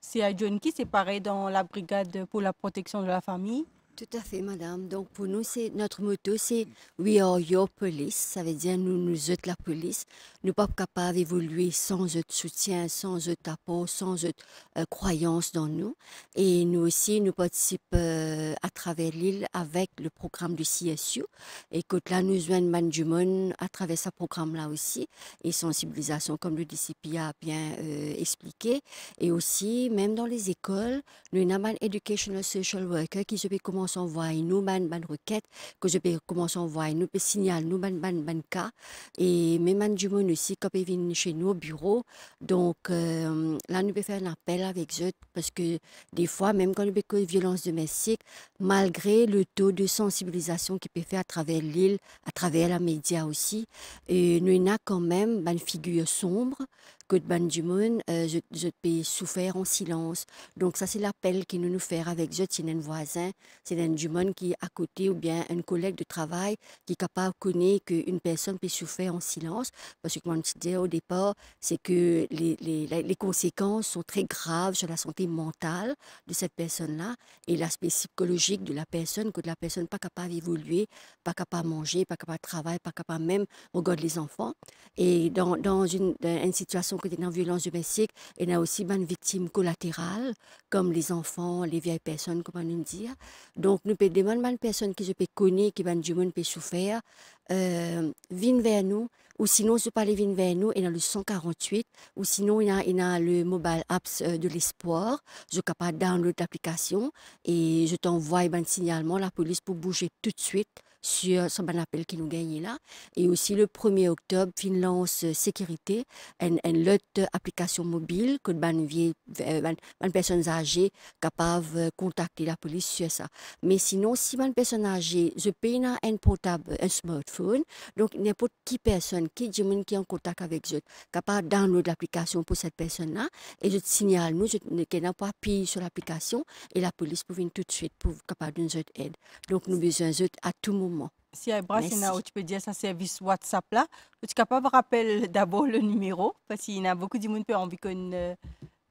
[SPEAKER 1] C'est à John qui c'est pareil dans la brigade pour la protection de la famille.
[SPEAKER 8] Tout à fait, madame. Donc, pour nous, notre motto, c'est « We are your police ». Ça veut dire « nous êtes la police ». Nous ne sommes pas capables d'évoluer sans votre soutien, sans votre apport, sans votre croyance dans nous. Et nous aussi, nous participons à travers l'île avec le programme du CSU. Et que là, nous joignons du monde à travers ce programme-là aussi. Et sensibilisation, comme le DCP a bien expliqué. Et aussi, même dans les écoles, nous avons un educational social worker qui se peut commencer à envoyer nous ban requête, que je peux commencer à envoyer nous, peut signaler nous ban cas. Et même du monde aussi, quand ils viennent chez nous au bureau. Donc, là, nous pouvons faire un appel avec eux parce que des fois, même quand nous avons violence domestique, malgré le taux de sensibilisation qui peut faire à travers l'île, à travers la média aussi, et nous avons quand même une figure sombre que du monde, je peux souffrir en silence. Donc, ça, c'est l'appel que nous faisons avec eux, c'est un voisin, c'est un du monde qui est à côté ou bien un collègue de travail qui est capable de connaître qu'une personne peut souffrir en silence. Parce que, comme on disait au départ, c'est que les conséquences sont très graves sur la santé mentale de cette personne-là et l'aspect psychologique de la personne, que la personne n'est pas capable d'évoluer, pas capable de manger, pas capable de travailler, pas capable même de regarder les enfants. Et dans une situation que dans violence domestique, il y a aussi une victime collatérale, comme les enfants, les vieilles personnes, comme on nous dit. Donc, nous pouvons demander à une personne qui je peux connaître, qui du monde peut souffrir, vienne vers nous, ou sinon, je peux aller venir vers nous, et dans le 148, ou sinon, il y a le mobile apps de l'espoir. Je suis capable de download l'application, et je t'envoie un signalement, la police, pour bouger tout de suite, sur ce appel qui nous gagne là. Et aussi le 1er octobre, fin lance sécurité, une autre application mobile que les personnes âgées capables de contacter la police sur ça. Mais sinon, si une personne âgée, je paye un portable, un smartphone, donc n'importe qui personne qui est en contact avec eux, capable de download l'application pour cette personne-là, et je signale nous, qu'elle n'a pas appuyé sur l'application, et la police peut venir tout de suite pour capable de nous aider. Donc nous avons besoin d'eux à tout moment.
[SPEAKER 1] Si tu peux dire ça service WhatsApp là, tu es capable de rappeler d'abord le numéro, parce qu'il y a beaucoup de gens qui ont envie que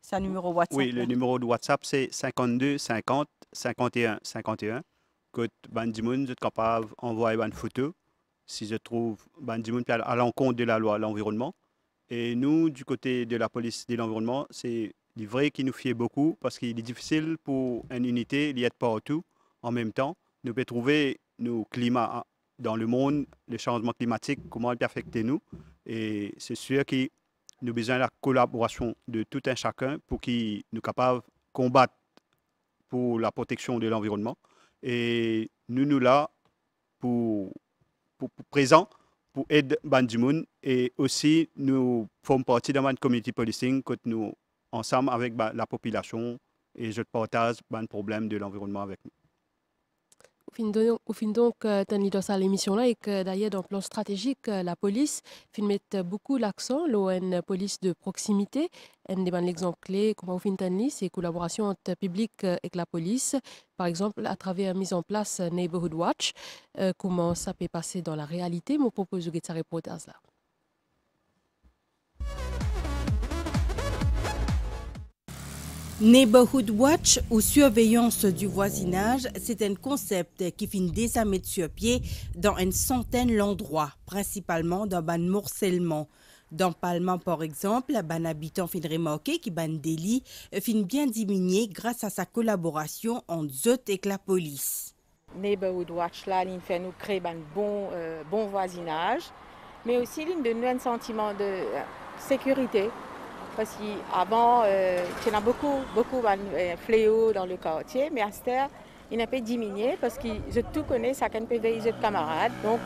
[SPEAKER 1] ça numéro WhatsApp.
[SPEAKER 9] Oui, le numéro de WhatsApp c'est 52 50 51 51. Que Bandimoun est capable d'envoyer une photo si je trouve Bandimoun à l'encontre de la loi de l'environnement. Et nous, du côté de la police de l'environnement, c'est vrai qui nous fait beaucoup parce qu'il est difficile pour une unité d'y être partout en même temps. Nous pouvons trouver nos climats dans le monde, le changement climatique, comment il peut affecter nous. Et c'est sûr que nous avons besoin de la collaboration de tout un chacun pour qu'il nous capable de combattre pour la protection de l'environnement. Et nous là pour présent pour aider Bandimoun et aussi nous faisons partie de la community policing que nous ensemble avec la population et je partage le problème de l'environnement avec nous.
[SPEAKER 2] Au fin donc, dans ça l'émission-là, et que d'ailleurs, dans le plan stratégique, la police met beaucoup l'accent sur une police de proximité. Un des exemples clés, comme au fin c'est collaboration entre public et la police. Par exemple, à travers la mise en place Neighborhood Watch, comment ça peut passer dans la réalité. Je vous propose de ce reportage-là.
[SPEAKER 1] Neighborhood Watch ou surveillance du voisinage, c'est un concept qui finit déjà mettre sur pied dans une centaine d'endroits, principalement dans ban morcellement. Dans Palma, par exemple, ban habitant fin remarqué qui ban délit fin bien diminué grâce à sa collaboration entre eux et la police.
[SPEAKER 13] Neighborhood Watch là, il fait nous créer un bon voisinage, mais aussi il donne un sentiment de sécurité. Parce qu'avant, il y a beaucoup de fléaux dans le quartier, mais à cette heure, il n'a pas diminué parce que je tout connais, chacun peut veiller de camarades. Donc,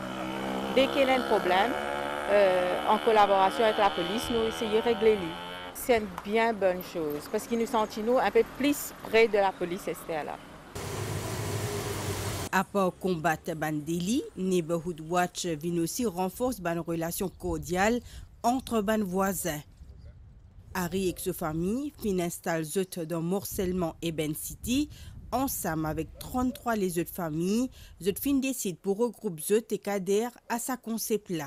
[SPEAKER 13] dès qu'il y a un problème, en collaboration avec la police, nous essayons de régler lui. C'est une bien bonne chose parce que nous sentons un peu plus près de la police à cette heure-là.
[SPEAKER 1] À part combattre ban délit, Neighborhood Watch vient aussi renforcer une relation cordiale entre ban voisins. Harry et sa famille installent dans Morcellement et Ben City. Ensemble avec 33 les autres familles, ils décident pour regrouper et adhèrent à ce concept-là.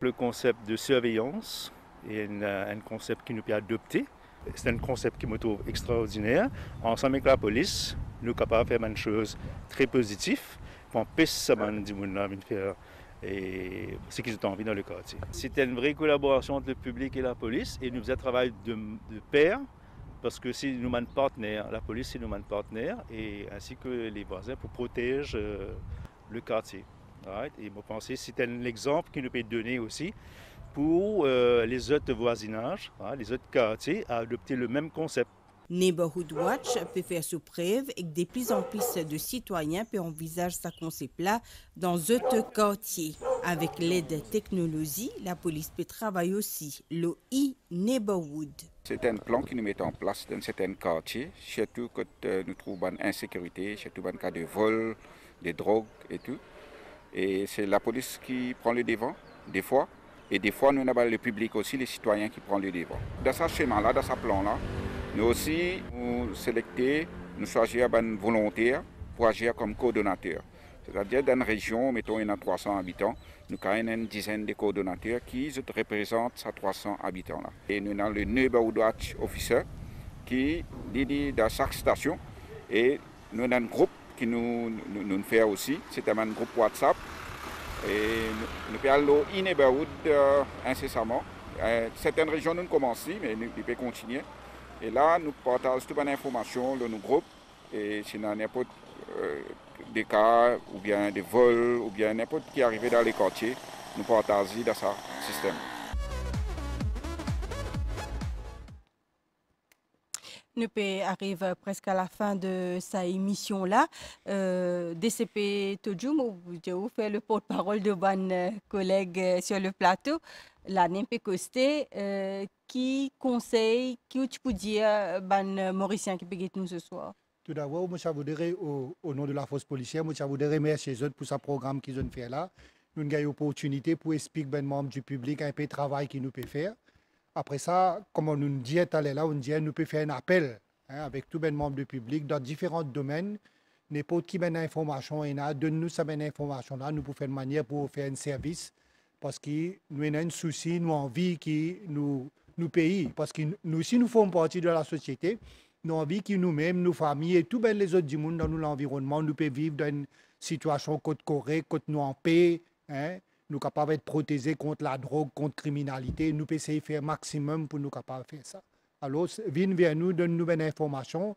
[SPEAKER 14] Le concept de surveillance est un concept qui nous peut adopter. C'est un concept qui me trouve extraordinaire. Ensemble avec la police, nous sommes capables de faire une chose très positive. On peut se faire et ce qu'ils ont envie dans le quartier. C'était une vraie collaboration entre le public et la police et nous faisons un travail de pair parce que c'est nous sommes partenaires, la police c'est nous sommes partenaires et ainsi que les voisins pour protéger le quartier. Right? Et je pense que c'est un exemple qui nous peut donner aussi pour les autres voisinages, les autres quartiers à adopter le même concept.
[SPEAKER 1] Neighborhood Watch peut faire sous preuve et que de plus en plus de citoyens peuvent envisager ce concept-là dans d'autres quartiers. Avec l'aide de technologie, la police peut travailler aussi le e-neighborhood.
[SPEAKER 15] C'est un plan qui nous met en place dans certains quartiers, surtout quand nous trouvons une insécurité, surtout dans le cas de vol, de drogue et tout. Et c'est la police qui prend le devant, des fois. Et des fois, nous avons le public aussi, les citoyens qui prennent le devant. Dans ce schéma-là, dans ce plan-là, nous aussi, nous sélectons, nous choisissons un volontaire pour agir comme coordonnateur. C'est-à-dire, dans une région, mettons, il y a 300 habitants, nous avons une dizaine de coordonnateurs qui représentent ces 300 habitants-là. Et nous avons le Neighborhood Watch Officer qui dit dans chaque station. Et nous avons un groupe qui nous fait aussi, c'est un groupe WhatsApp. Et nous pouvons aller au e-neighborhood incessamment. Certaines régions, nous commençons, mais nous pouvons continuer. Et là, nous partageons toute l'information dans nos groupes. Et si nous n'importe des cas, ou bien des vols, ou bien n'importe qui arrive dans les quartiers, nous partageons dans ce système.
[SPEAKER 1] Nous arrive presque à la fin de sa émission-là. DCP Todjoum, vous faites le porte-parole de bonnes collègues sur le plateau. La Nempe Costé, qui conseille, qui tu peux dire, ban Mauricien qui peut nous ce soir?
[SPEAKER 3] Tout d'abord, je voudrais, au nom de la force policière, je voudrais remercier eux pour ce programme qu'ils ont fait là. Nous avons une opportunité pour expliquer aux membres du public un peu de travail qu'ils nous peut faire. Après ça, comme on nous dit tout à l'heure, on dit nous peut faire un appel avec tous les membres du public dans différents domaines. N'importe qui a une information, donne-nous cette information-là, nous pouvons faire une manière pour faire un service. Parce que nous avons un souci, nous avons envie que nous payons. Parce que nous, si nous faisons partie de la société, nous avons envie que nous-mêmes, nos familles et tous les autres du monde dans l'environnement, nous pouvons vivre dans une situation correcte, que nous en paix. Nous sommes capables d'être protégés contre la drogue, contre la criminalité. Nous pouvons essayer de faire le maximum pour nous capables de faire ça. Alors, viens vers nous, donne-nous une information,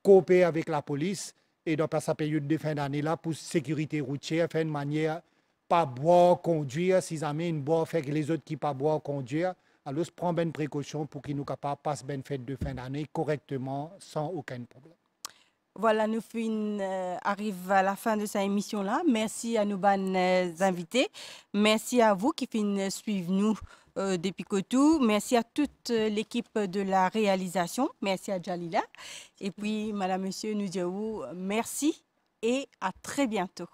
[SPEAKER 3] coopérer avec la police et dans cette période de fin d'année là pour la sécurité routière, faire une manière pas boire, conduire, si jamais une boire fait que les autres qui pas boire, conduire. Alors, prends bien précaution pour qu'ils nous capables de passer une fête de fin d'année correctement, sans aucun problème.
[SPEAKER 1] Voilà, nous arrivons à la fin de cette émission-là. Merci à nos invités. Merci à vous qui suivez nous depuis Kotou. Merci à toute l'équipe de la réalisation. Merci à Jalila. Et puis, Madame, Monsieur, nous disons merci et à très bientôt.